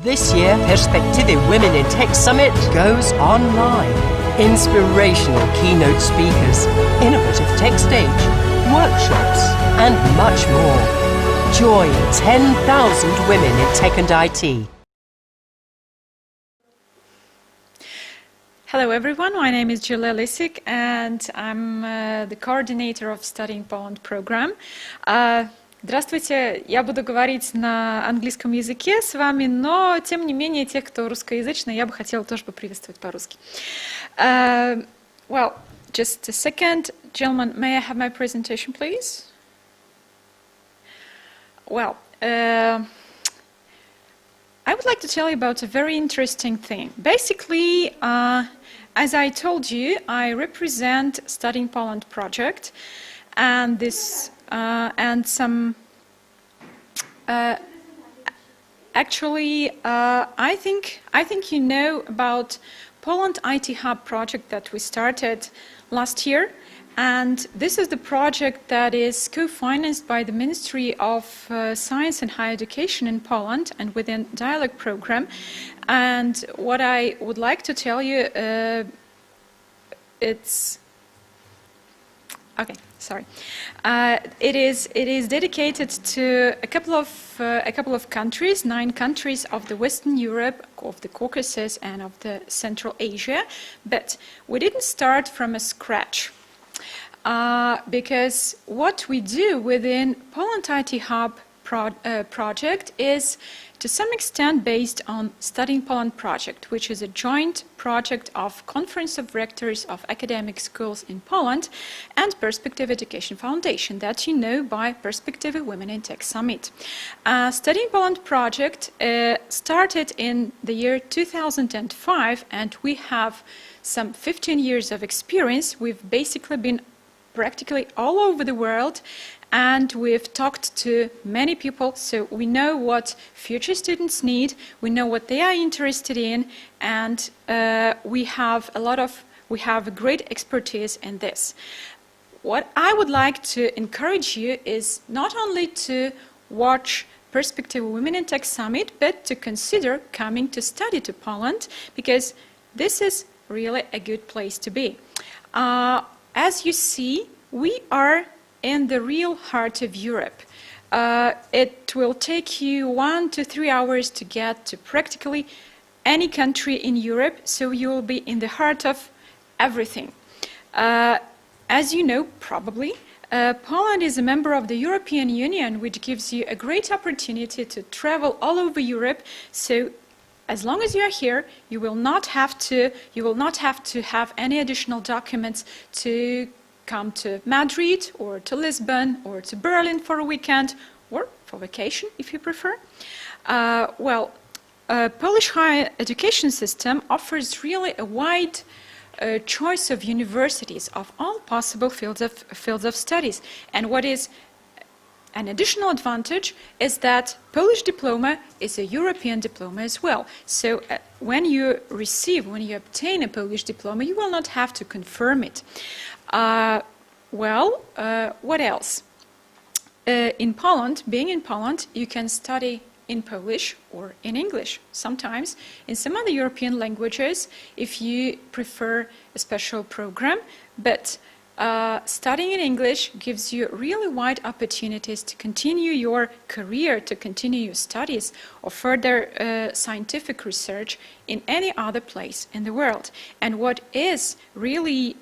This year, Perspektywy Women in Tech Summit goes online. Inspirational keynote speakers, innovative tech stage, workshops, and much more. Join 10,000 women in tech and IT. Hello everyone, my name is Julia Lisik and I'm the coordinator of Studying Poland program. Здравствуйте, я буду говорить на английском языке с вами, но тем не менее тех, кто русскоязычный, я бы хотела тоже поприветствовать по-русски. Well, just a second. Gentlemen, may I have my presentation, please? Well, I would like to tell you about a very interesting thing. Basically, as I told you, I represent Studying Poland project, and this actually, I think you know about Poland IT Hub project that we started last year. And this is the project that is co-financed by the Ministry of Science and Higher Education in Poland and within Dialogue program. And what I would like to tell you, it's okay. Sorry. It is dedicated to a couple of countries, 9 countries of the Western Europe, of the Caucasus, and of the Central Asia. But we didn't start from a scratch. Because what we do within Poland IT Hub project is to some extent based on Studying Poland project, which is a joint project of Conference of Rectors of Academic Schools in Poland and Perspektywy Education Foundation, that you know by Perspektywy Women in Tech Summit. Studying Poland project started in the year 2005, and we have some 15 years of experience. We've basically been practically all over the world, and we've talked to many people, so we know what future students need, we know what they are interested in, and we have a great expertise in this. What I would like to encourage you is not only to watch Perspektywy Women in Tech Summit, but to consider coming to study to Poland, because this is really a good place to be. As you see, we are in the real heart of Europe. It will take you 1 to 3 hours to get to practically any country in Europe, so you will be in the heart of everything. As you know, probably, Poland is a member of the European Union, which gives you a great opportunity to travel all over Europe. So as long as you are here, you will not have to have any additional documents to come to Madrid or to Lisbon or to Berlin for a weekend or for vacation, if you prefer. Polish higher education system offers really a wide choice of universities of all possible fields of studies. And what is an additional advantage is that Polish diploma is a European diploma as well. So when you obtain a Polish diploma, you will not have to confirm it. What else? In Poland, being in Poland, you can study in Polish or in English, sometimes in some other European languages if you prefer a special program. But studying in English gives you really wide opportunities to continue your career, to continue your studies or further scientific research in any other place in the world. And what is really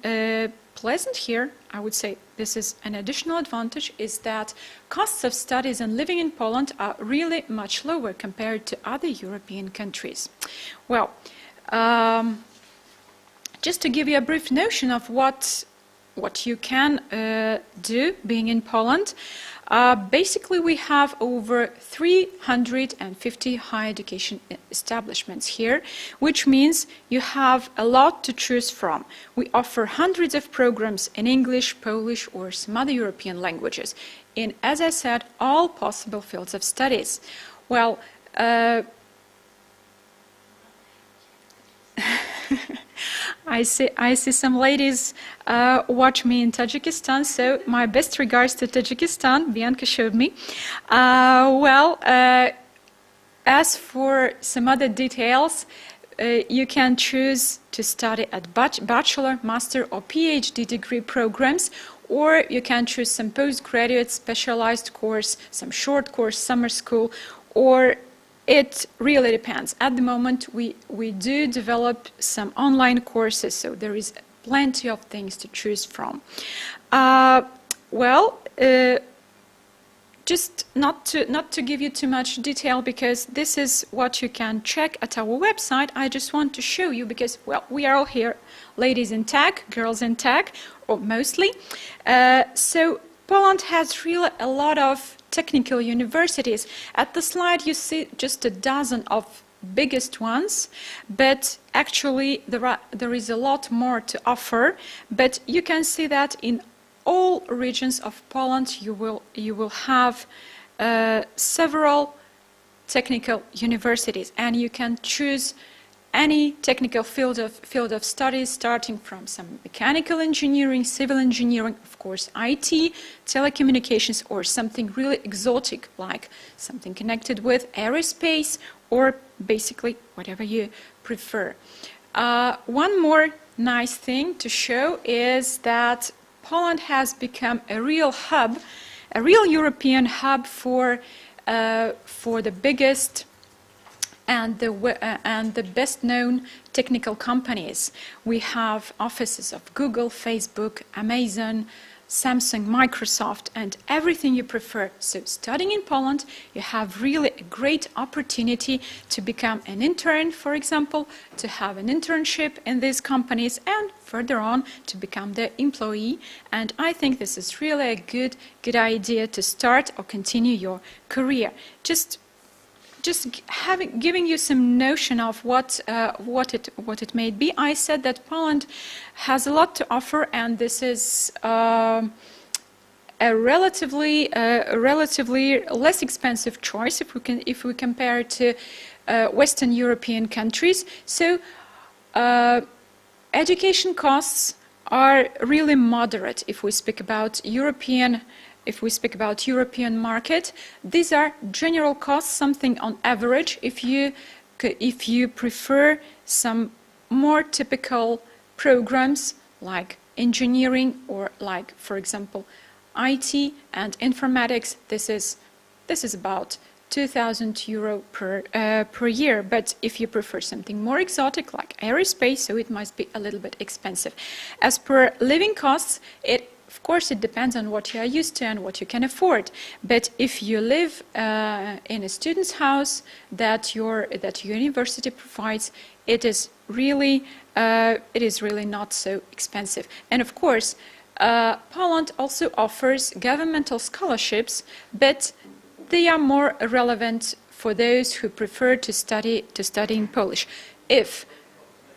pleasant here, I would say this is an additional advantage, is that costs of studies and living in Poland are really much lower compared to other European countries. Well, just to give you a brief notion of what you can do being in Poland, basically we have over 350 higher education establishments here, which means you have a lot to choose from. We offer hundreds of programs in English, Polish, or some other European languages in, as I said, all possible fields of studies. Well, I see some ladies watch me in Tajikistan, so my best regards to Tajikistan. Bianca showed me. As for some other details, you can choose to study at bachelor, master, or PhD degree programs, or you can choose some postgraduate specialized course, some short course, summer school, or it really depends. At the moment, we do develop some online courses, so there is plenty of things to choose from. Just not to give you too much detail, because this is what you can check at our website. I just want to show you, because, well, we are all here, ladies in tech, girls in tech, or mostly. So Poland has really a lot of technical universities. At the slide you see just a dozen of biggest ones, but actually there is a lot more to offer. But you can see that in all regions of Poland you will have several technical universities, and you can choose any technical field of studies, starting from some mechanical engineering, civil engineering, of course IT, telecommunications, or something really exotic like something connected with aerospace, or basically whatever you prefer. One more nice thing to show is that Poland has become a real hub, a real European hub for the biggest and the best-known technical companies. We have offices of Google, Facebook, Amazon, Samsung, Microsoft, and everything you prefer. So studying in Poland, you have really a great opportunity to become an intern, for example, to have an internship in these companies, and further on to become the employee. And I think this is really a good idea to start or continue your career. Just giving you some notion of what it may be. I said that Poland has a lot to offer, and this is a relatively less expensive choice if we compare it to Western European countries. So education costs are really moderate if we speak about European market. These are general costs, something on average. If you prefer some more typical programs like engineering or like, for example, IT and informatics, this is about 2,000 euro per year. But if you prefer something more exotic like aerospace, so it must be a little bit expensive. As per living costs, of course, it depends on what you are used to and what you can afford. But if you live in a student's house that your university provides, it is really not so expensive. And of course, Poland also offers governmental scholarships, but they are more relevant for those who prefer to study in Polish. If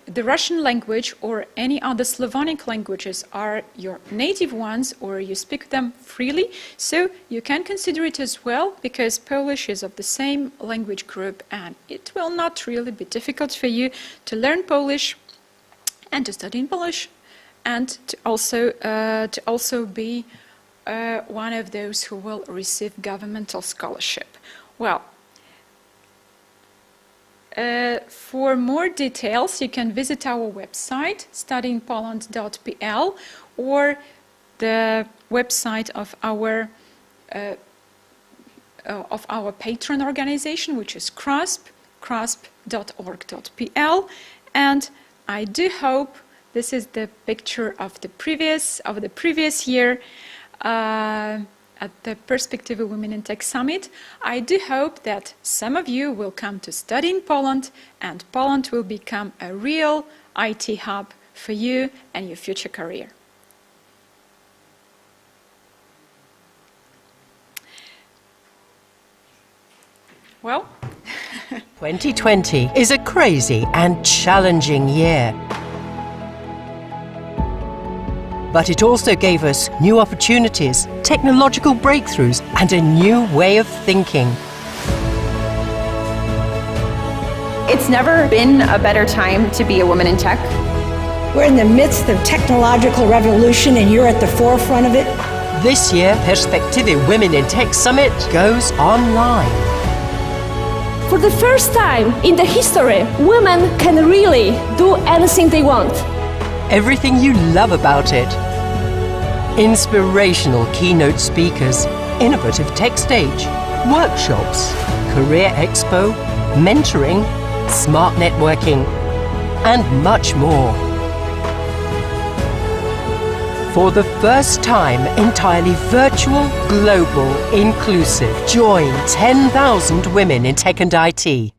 the Russian language or any other Slavonic languages are your native ones, or you speak them freely, so you can consider it as well, because Polish is of the same language group, and it will not really be difficult for you to learn Polish and to study in Polish, and to also be one of those who will receive governmental scholarship. Well, for more details, you can visit our website, studyingpoland.pl, or the website of our patron organization, which is crasp.org.pl, and I do hope this is the picture of the previous year at the Perspektywy Women in Tech Summit. I do hope that some of you will come to study in Poland, and Poland will become a real IT hub for you and your future career. Well, 2020 is a crazy and challenging year. But it also gave us new opportunities, technological breakthroughs, and a new way of thinking. It's never been a better time to be a woman in tech. We're in the midst of technological revolution and you're at the forefront of it. This year, Perspektywy Women in Tech Summit goes online. For the first time in the history, women can really do anything they want. Everything you love about it. Inspirational keynote speakers, innovative tech stage, workshops, career expo, mentoring, smart networking, and much more. For the first time, entirely virtual, global, inclusive. Join 10,000 women in tech and IT.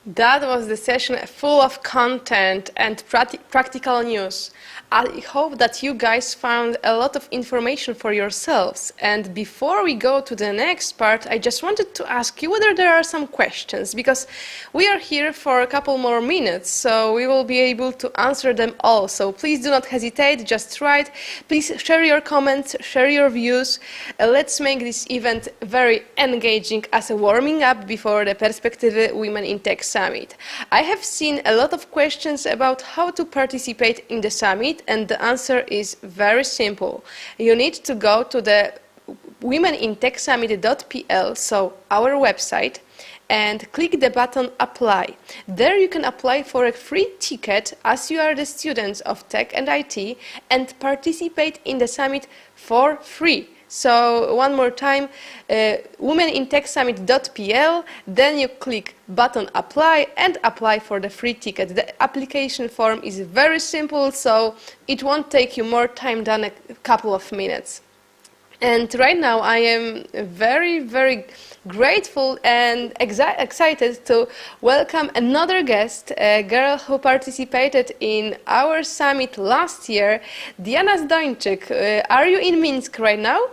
That was the session full of content and practical news. I hope that you guys found a lot of information for yourselves. And before we go to the next part, I just wanted to ask you whether there are some questions, because we are here for a couple more minutes, so we will be able to answer them all. So please do not hesitate, just write. Please share your comments, share your views. Let's make this event very engaging as a warming up before the Perspektywy Women in Tech Summit. I have seen a lot of questions about how to participate in the summit, and the answer is very simple. You need to go to the womenintechsummit.pl, so our website, and click the button Apply. There you can apply for a free ticket as you are the students of Tech and IT and participate in the summit for free. So one more time, womenintechsummit.pl, then you click button Apply and apply for the free ticket. The application form is very simple, so it won't take you more time than a couple of minutes. And right now I am very, very grateful and excited to welcome another guest, a girl who participated in our summit last year, Diana Zdończyk. Are you in Minsk right now?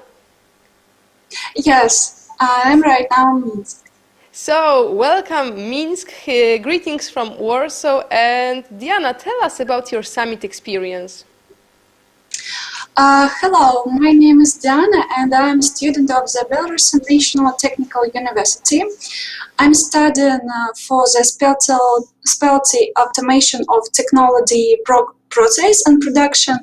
Yes, I'm right now in Minsk. So, welcome Minsk, greetings from Warsaw, and Diana, tell us about your summit experience. Hello, my name is Diana and I'm a student of the Belarus National Technical University. I'm studying for the specialty automation of technology process and production,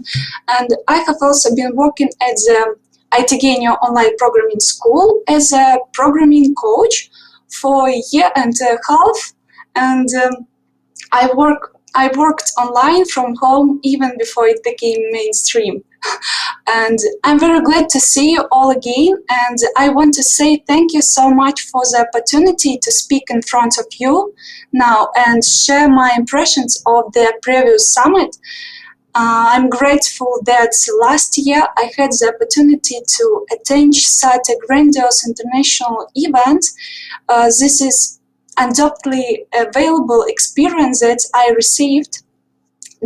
and I have also been working at the IT&Tech online programming school as a programming coach for a year and a half, and I worked online from home even before it became mainstream. And I'm very glad to see you all again, and I want to say thank you so much for the opportunity to speak in front of you now and share my impressions of the previous summit. I'm grateful that last year I had the opportunity to attend such a grandiose international event. This is undoubtedly a valuable experience that I received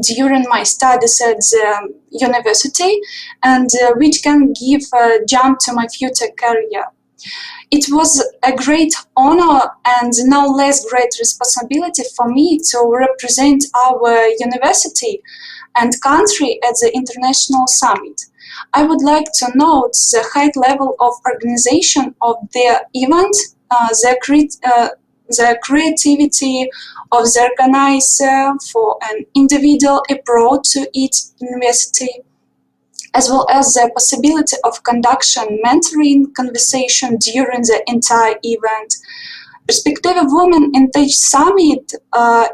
during my studies at the university, and which can give a jump to my future career. It was a great honor and no less great responsibility for me to represent our university and country at the International Summit. I would like to note the high level of organization of the event, the creativity of the organizer for an individual approach to each university, as well as the possibility of conducting mentoring conversation during the entire event. Perspektywy Women in Tech Summit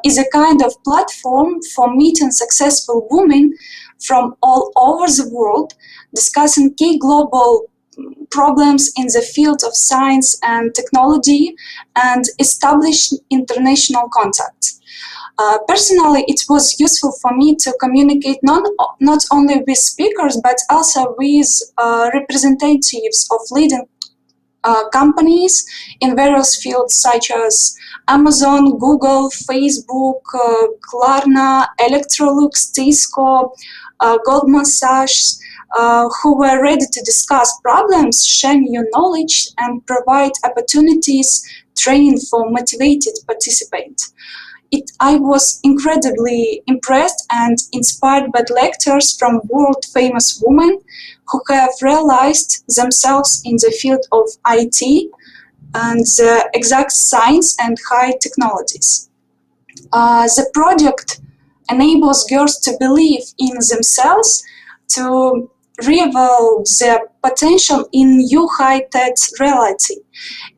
is a kind of platform for meeting successful women from all over the world, discussing key global problems in the field of science and technology and establish international contacts. Personally, it was useful for me to communicate not only with speakers, but also with representatives of leading companies in various fields such as Amazon, Google, Facebook, Klarna, Electrolux, Cisco, Goldman Sachs, who were ready to discuss problems, share new knowledge, and provide opportunities, training for motivated participants. I was incredibly impressed and inspired by lectures from world-famous women who have realized themselves in the field of IT and the exact science and high technologies. The project enables girls to believe in themselves, to reveal their potential in new high-tech reality.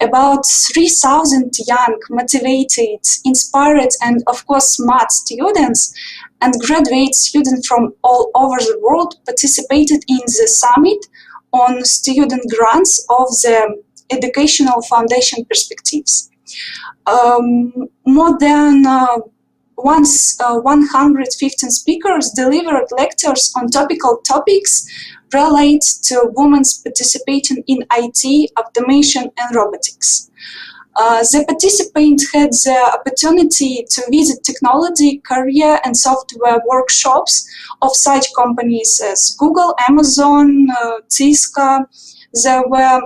About 3,000 young, motivated, inspired, and of course smart students and graduate students from all over the world participated in the summit on student grants of the Educational Foundation Perspektywy. More than 115 speakers delivered lectures on topical topics related to women's participation in IT, automation, and robotics. The participants had the opportunity to visit technology, career, and software workshops of such companies as Google, Amazon, Cisco. They were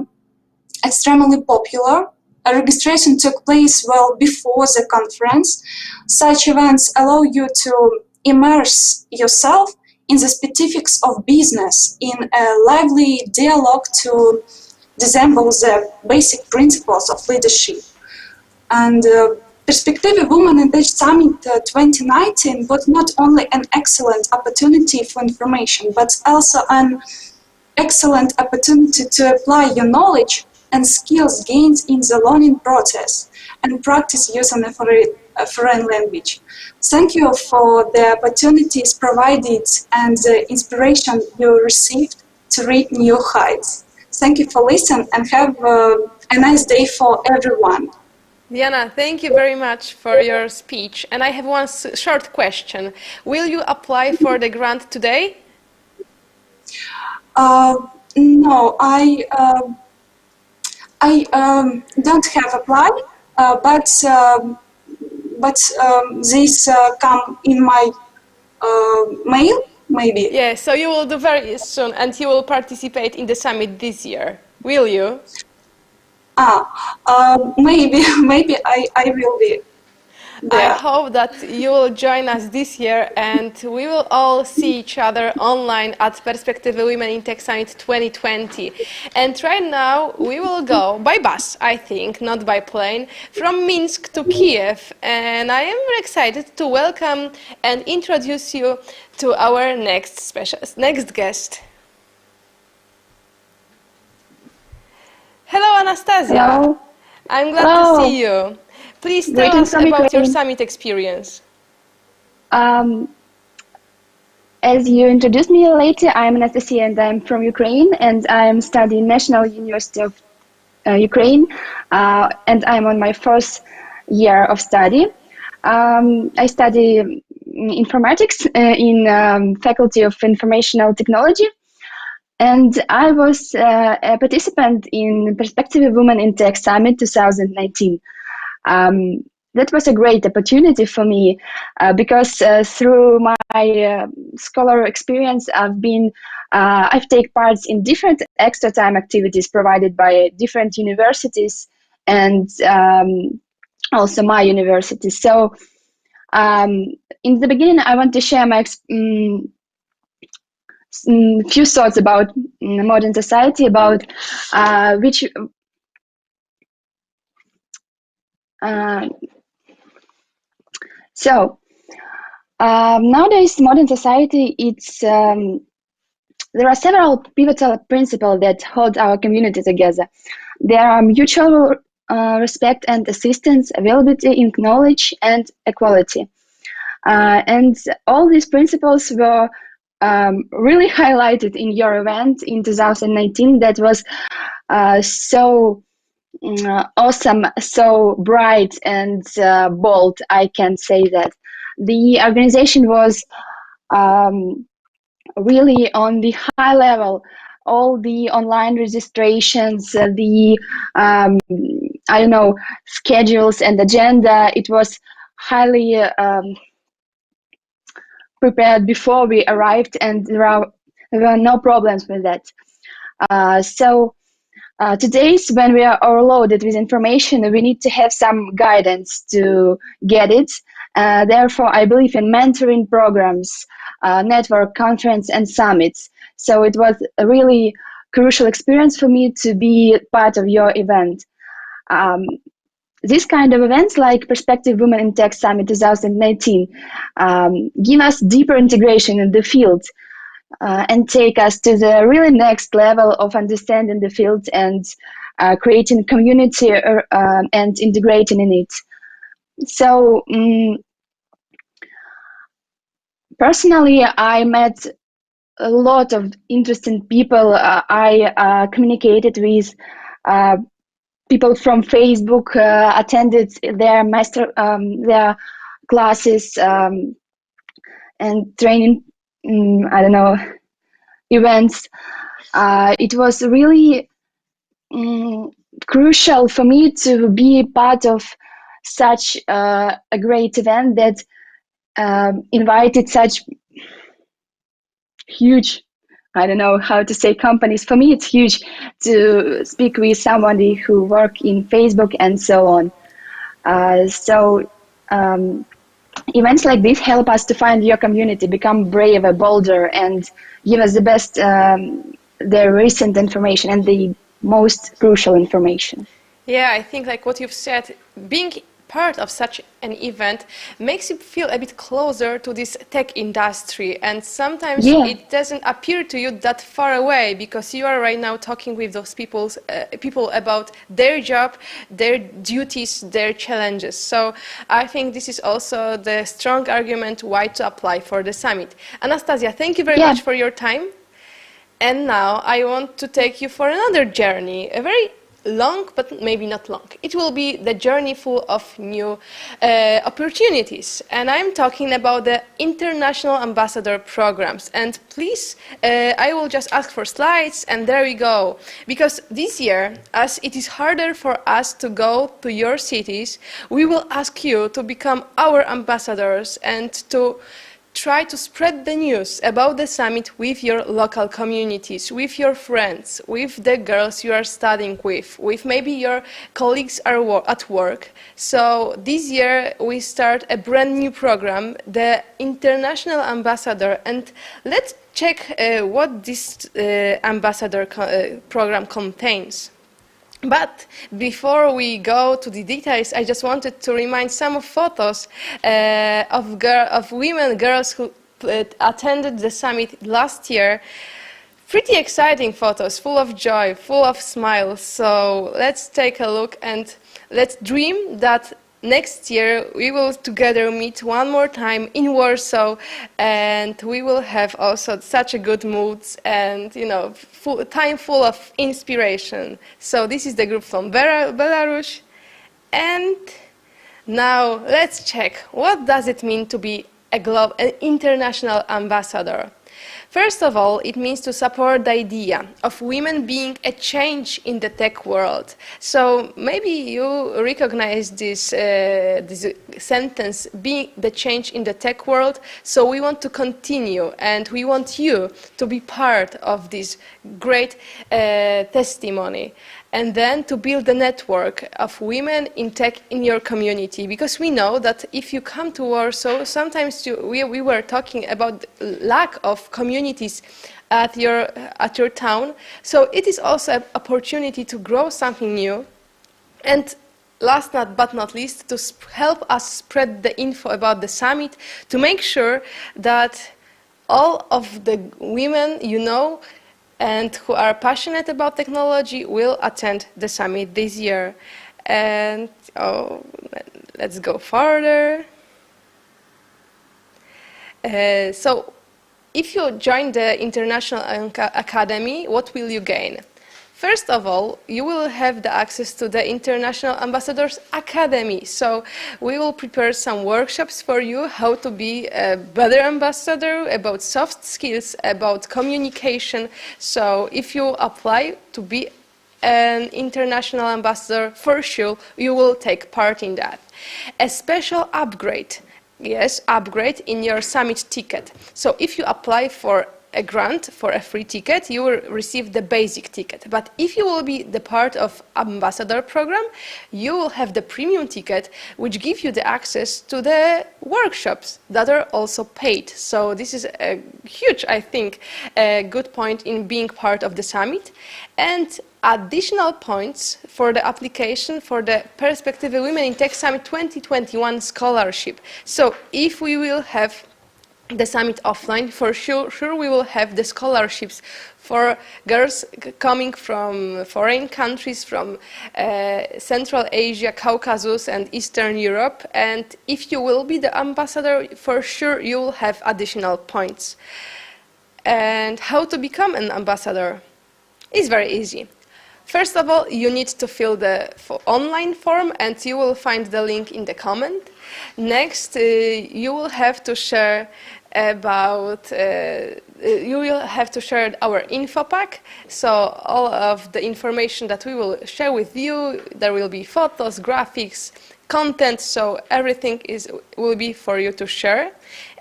extremely popular. Registration took place well before the conference. Such events allow you to immerse yourself in the specifics of business in a lively dialogue to dissemble the basic principles of leadership. And Perspektywy Women in Tech Summit 2019 was not only an excellent opportunity for information, but also an excellent opportunity to apply your knowledge and skills gained in the learning process and practice using a foreign language. Thank you for the opportunities provided and the inspiration you received to reach new heights. Thank you for listening and have a nice day for everyone. Diana, thank you very much for your speech. And I have one short question. Will you apply for the grant today? No, I don't have applied, but this come in my mail, maybe. Yeah, so you will do very soon, and you will participate in the summit this year. Will you? Maybe I will be there. I hope that you will join us this year, and we will all see each other online at Perspektywy Women in Tech Summit 2020. And right now we will go by bus, I think, not by plane, from Minsk to Kiev. And I am very excited to welcome and introduce you to our next guest. Hello, Anastasia. Hello. I'm glad to see you. Please tell us about your summit experience. As you introduced me later, I'm Anastasia and I'm from Ukraine, and I'm studying National University of Ukraine, and I'm on my first year of study. I study informatics in Faculty of Informational Technology, and I was a participant in Perspektywy Women in Tech Summit 2019. That was a great opportunity for me because through my scholar experience, I've taken parts in different extra time activities provided by different universities and also my university. So in the beginning, I want to share my few thoughts about modern society, about which nowadays modern society, there are several pivotal principles that hold our community together. There are mutual respect and assistance, availability in knowledge, and equality. And all these principles were really highlighted in your event in 2019 that was so awesome, so bright and bold, I can say that. The organization was really on the high level. All the online registrations, the I don't know, schedules and agenda, it was highly prepared before we arrived, and there were no problems with that. Today's when we are overloaded with information, we need to have some guidance to get it. Therefore, I believe in mentoring programs, network conference and summits. So it was a really crucial experience for me to be part of your event. This kind of events like Perspektywy Women in Tech Summit 2019 give us deeper integration in the field and take us to the really next level of understanding the field and creating community and integrating in it. So personally, I met a lot of interesting people. I communicated with people from Facebook, attended their their classes and training, I don't know, events. It was really crucial for me to be part of such a great event that invited such huge, I don't know how to say, companies. For me, it's huge to speak with somebody who work in Facebook and so on. Events like this help us to find your community, become braver, bolder, and give us the best, the recent information and the most crucial information. Yeah, I think like what you've said, being part of such an event makes you feel a bit closer to this tech industry, and sometimes it doesn't appear to you that far away because you are right now talking with those people about their job, their duties, their challenges. So I think this is also the strong argument why to apply for the summit. Anastasia, thank you very much for your time. And now I want to take you for another journey, a very long, but maybe not long. It will be the journey full of new opportunities. And I'm talking about the international ambassador programs. And please, I will just ask for slides, and there we go. Because this year, as it is harder for us to go to your cities, we will ask you to become our ambassadors and to try to spread the news about the summit with your local communities, with your friends, with the girls you are studying with maybe your colleagues at work. So this year we start a brand new program, the International Ambassador, and let's check what this ambassador program contains. But before we go to the details, I just wanted to remind some of photos of women, girls who attended the summit last year. Pretty exciting photos, full of joy, full of smiles. So let's take a look and let's dream that next year we will together meet one more time in Warsaw, and we will have also such a good moods and, you know, time full of inspiration. So this is the group from Belarus, and now let's check what does it mean to be an international ambassador. First of all, it means to support the idea of women being a change in the tech world. So maybe you recognize this sentence, being the change in the tech world. So we want to continue, and we want you to be part of this great testimony. And then to build a network of women in tech in your community, because we know that if you come to Warsaw, sometimes we were talking about lack of communities at your town. So it is also an opportunity to grow something new. And last but not least, to help us spread the info about the summit, to make sure that all of the women you know and who are passionate about technology will attend the summit this year. And let's go further. So if you join the International Academy, what will you gain? First of all, you will have the access to the International Ambassadors Academy. So we will prepare some workshops for you how to be a better ambassador, about soft skills, about communication. So if you apply to be an international ambassador, for sure you will take part in that. A special upgrade. Yes, upgrade in your summit ticket. So if you apply for a grant for a free ticket, you will receive the basic ticket. But if you will be the part of ambassador program, you will have the premium ticket, which gives you the access to the workshops that are also paid. So this is a huge, I think, a good point in being part of the summit. And additional points for the application for the Perspektywy Women in Tech Summit 2021 scholarship. So if we will have the summit offline, for sure we will have the scholarships for girls coming from foreign countries, from Central Asia, Caucasus and Eastern Europe. And if you will be the ambassador, for sure you will have additional points. And how to become an ambassador is very easy. First of all, you need to fill the online form, and you will find the link in the comment. Next, you will have to share our info pack. So all of the information that we will share with you, there will be photos, graphics, content, so everything will be for you to share.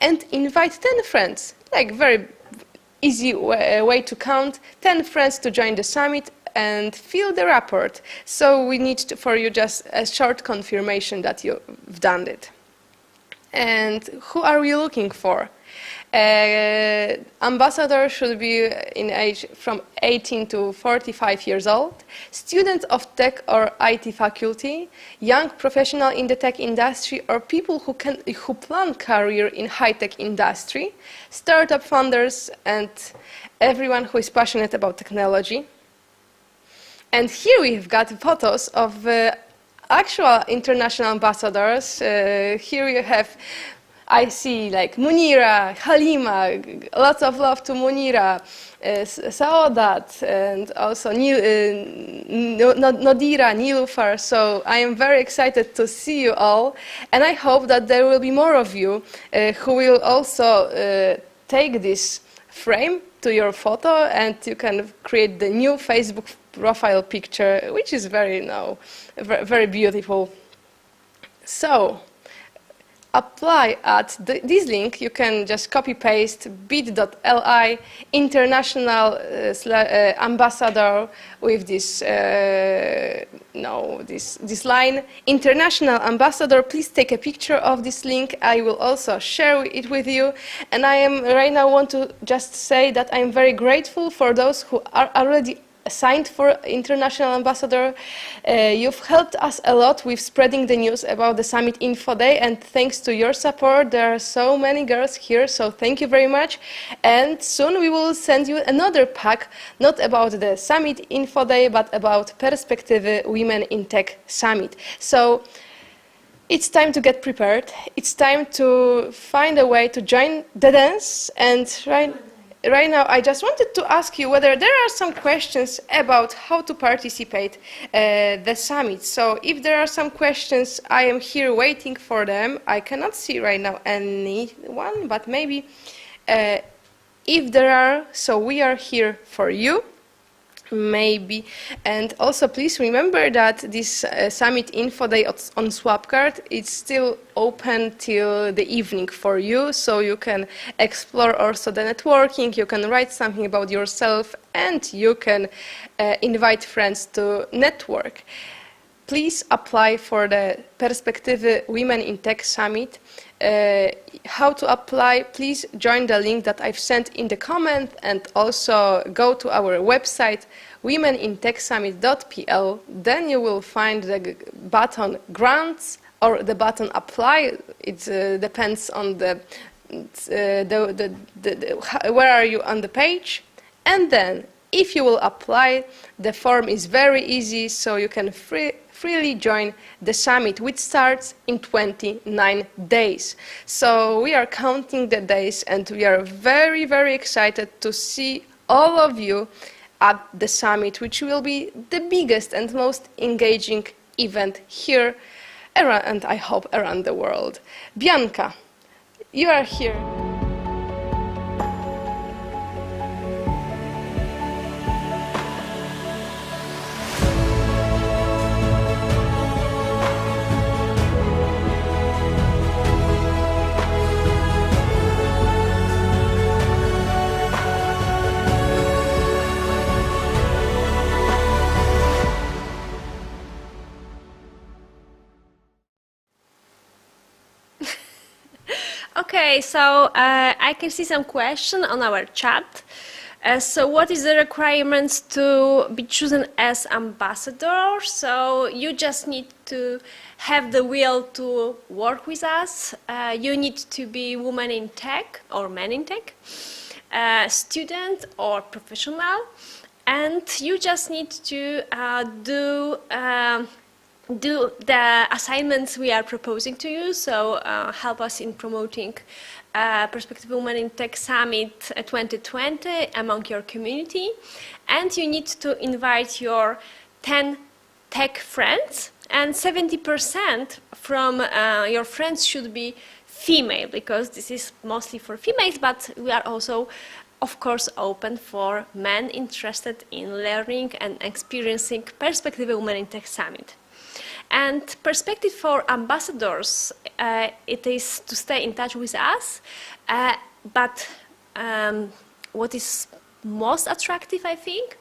And invite 10 friends, like very easy way to count, 10 friends to join the summit and fill the report. So we need for you just a short confirmation that you've done it. And who are we looking for? Ambassador should be in age from 18 to 45 years old, students of tech or IT faculty, young professional in the tech industry, or people who plan career in high-tech industry, startup founders, and everyone who is passionate about technology. And here we've got photos of actual international ambassadors. Here you have, I see like Munira, Halima, lots of love to Munira, Saodat, and also Nodira, Nilufar. So I am very excited to see you all, and I hope that there will be more of you who will also take this frame to your photo, and you can create the new Facebook profile picture, which is very, very beautiful. So apply at this link. You can just copy paste bit.ly international ambassador with this this line, international ambassador. Please take a picture of this link. I will also share it with you. And I am right now want to just say that I am very grateful for those who are already assigned for international ambassador. You've helped us a lot with spreading the news about the Summit Info Day, and thanks to your support there are so many girls here, so thank you very much. And soon we will send you another pack, not about the Summit Info Day, but about Perspektywy Women in Tech Summit. So it's time to get prepared. It's time to find a way to join the dance. And right now, I just wanted to ask you whether there are some questions about how to participate the summit. So if there are some questions, I am here waiting for them. I cannot see right now anyone, but maybe if there are, so we are here for you. Maybe. And also please remember that this Summit Info Day on Swapcard, it's still open till the evening for you, so you can explore also the networking, you can write something about yourself, and you can invite friends to network. Please apply for the Perspektywy Women in Tech Summit. How to apply? Please join the link that I've sent in the comment, and also go to our website womenintechsummit.pl. Then you will find the button grants or the button apply. It depends on where are you on the page. And then If you will apply, the form is very easy, so you can freely join the summit, which starts in 29 days. So we are counting the days, and we are very, very excited to see all of you at the summit, which will be the biggest and most engaging event here around, and I hope around the world. Bianca, you are here. Okay, so I can see some question on our chat. So what is the requirements to be chosen as ambassador? So you just need to have the will to work with us. You need to be woman in tech or man in tech, student or professional, and you just need to do the assignments we are proposing to you, so help us in promoting Perspektywy Women in Tech Summit 2020 among your community, and you need to invite your 10 tech friends, and 70% from your friends should be female, because this is mostly for females, but we are also of course open for men interested in learning and experiencing Perspektywy Women in Tech Summit. And perspective for ambassadors, it is to stay in touch with us, but what is most attractive, I think,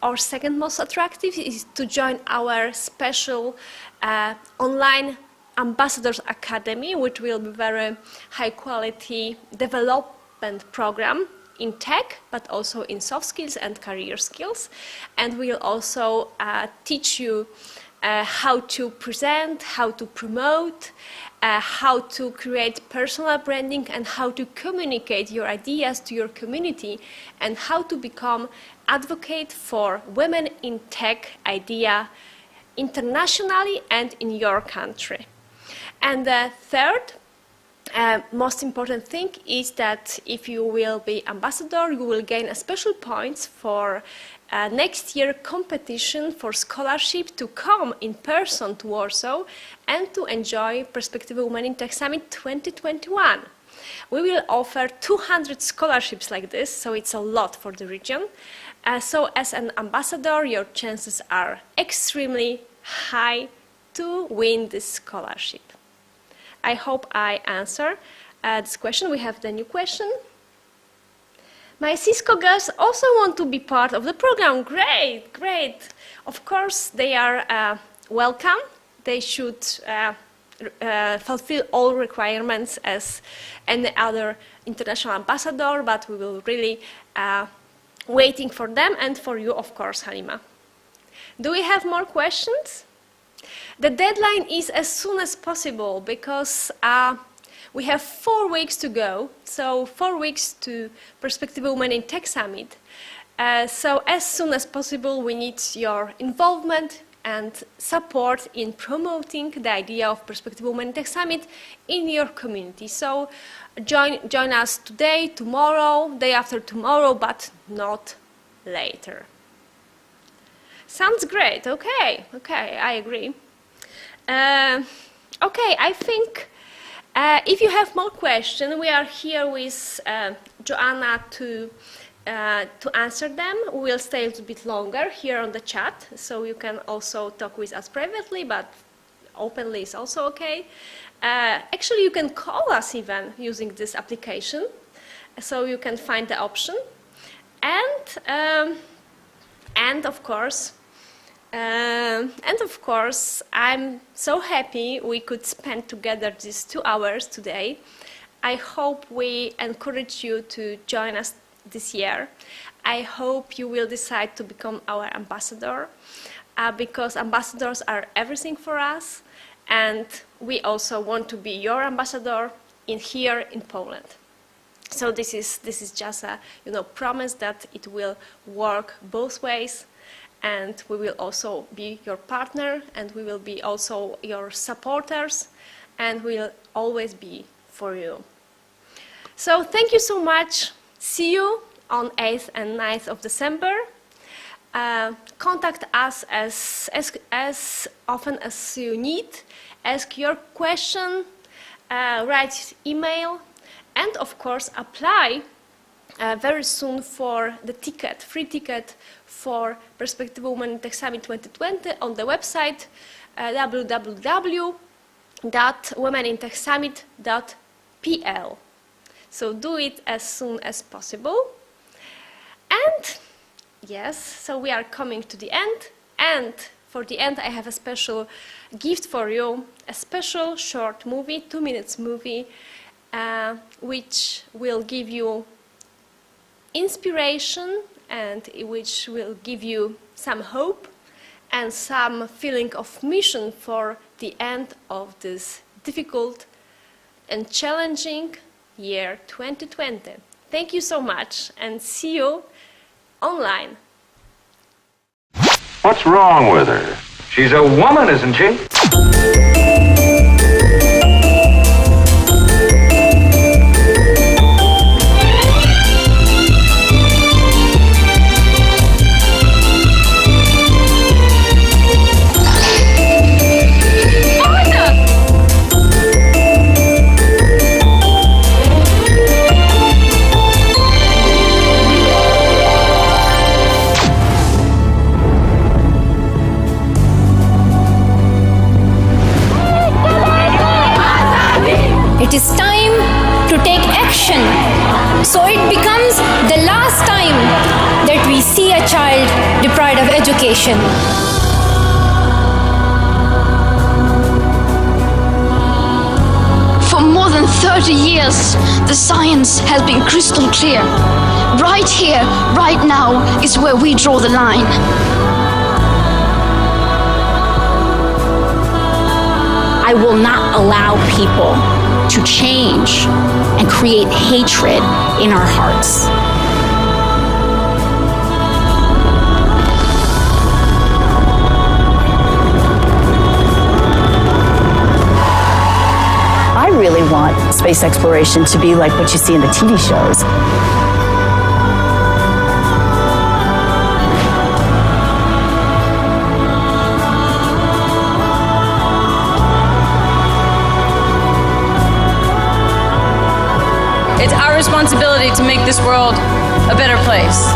or second most attractive, is to join our special online Ambassadors Academy, which will be very high quality development program in tech, but also in soft skills and career skills. And we'll also teach you how to present, how to promote, how to create personal branding, and how to communicate your ideas to your community, and how to become advocate for women in tech idea internationally and in your country. And the third most important thing is that if you will be ambassador, you will gain a special points for next year competition for scholarship to come in person to Warsaw and to enjoy Perspektywy Women in Tech Summit 2021. We will offer 200 scholarships like this, so it's a lot for the region. So as an ambassador, your chances are extremely high to win this scholarship. I hope I answer this question. We have the new question. My Cisco girls also want to be part of the program. Great, great. Of course, they are welcome. They should fulfill all requirements as any other international ambassador, but we will really waiting for them and for you, of course, Halima. Do we have more questions? The deadline is as soon as possible because we have 4 weeks to go, so 4 weeks to Perspektywy Women in Tech Summit. So as soon as possible, we need your involvement and support in promoting the idea of Perspektywy Women in Tech Summit in your community. So join us today, tomorrow, day after tomorrow, but not later. Sounds great. Okay, I agree. Okay, I think if you have more questions, we are here with Joanna to answer them. We will stay a little bit longer here on the chat, so you can also talk with us privately, but openly is also okay. Actually, you can call us even using this application, so you can find the option. And of course, I'm so happy we could spend together these 2 hours today. I hope we encourage you to join us this year. I hope you will decide to become our ambassador, because ambassadors are everything for us, and we also want to be your ambassador here in Poland. So this is just a promise that it will work both ways, and we will also be your partner, and we will be also your supporters, and we'll always be for you. So thank you so much. See you on 8th and 9th of December. Contact us as often as you need. Ask your question, write email, and of course apply very soon for the free ticket for Perspektywy Women in Tech Summit 2020 on the website www.womenintechsummit.pl. So do it as soon as possible. And yes, so we are coming to the end, and for the end I have a special gift for you, a special short movie, 2 minutes movie, which will give you inspiration and which will give you some hope and some feeling of mission for the end of this difficult and challenging year 2020. Thank you so much, and see you online. What's wrong with her? She's a woman, isn't she? It is time to take action, so it becomes the last time that we see a child deprived of education. For more than 30 years, the science has been crystal clear. Right here, right now, is where we draw the line. I will not allow people to change and create hatred in our hearts. I really want space exploration to be like what you see in the TV shows. It's our responsibility to make this world a better place.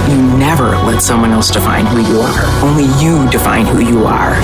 You never let someone else define who you are. Only you define who you are.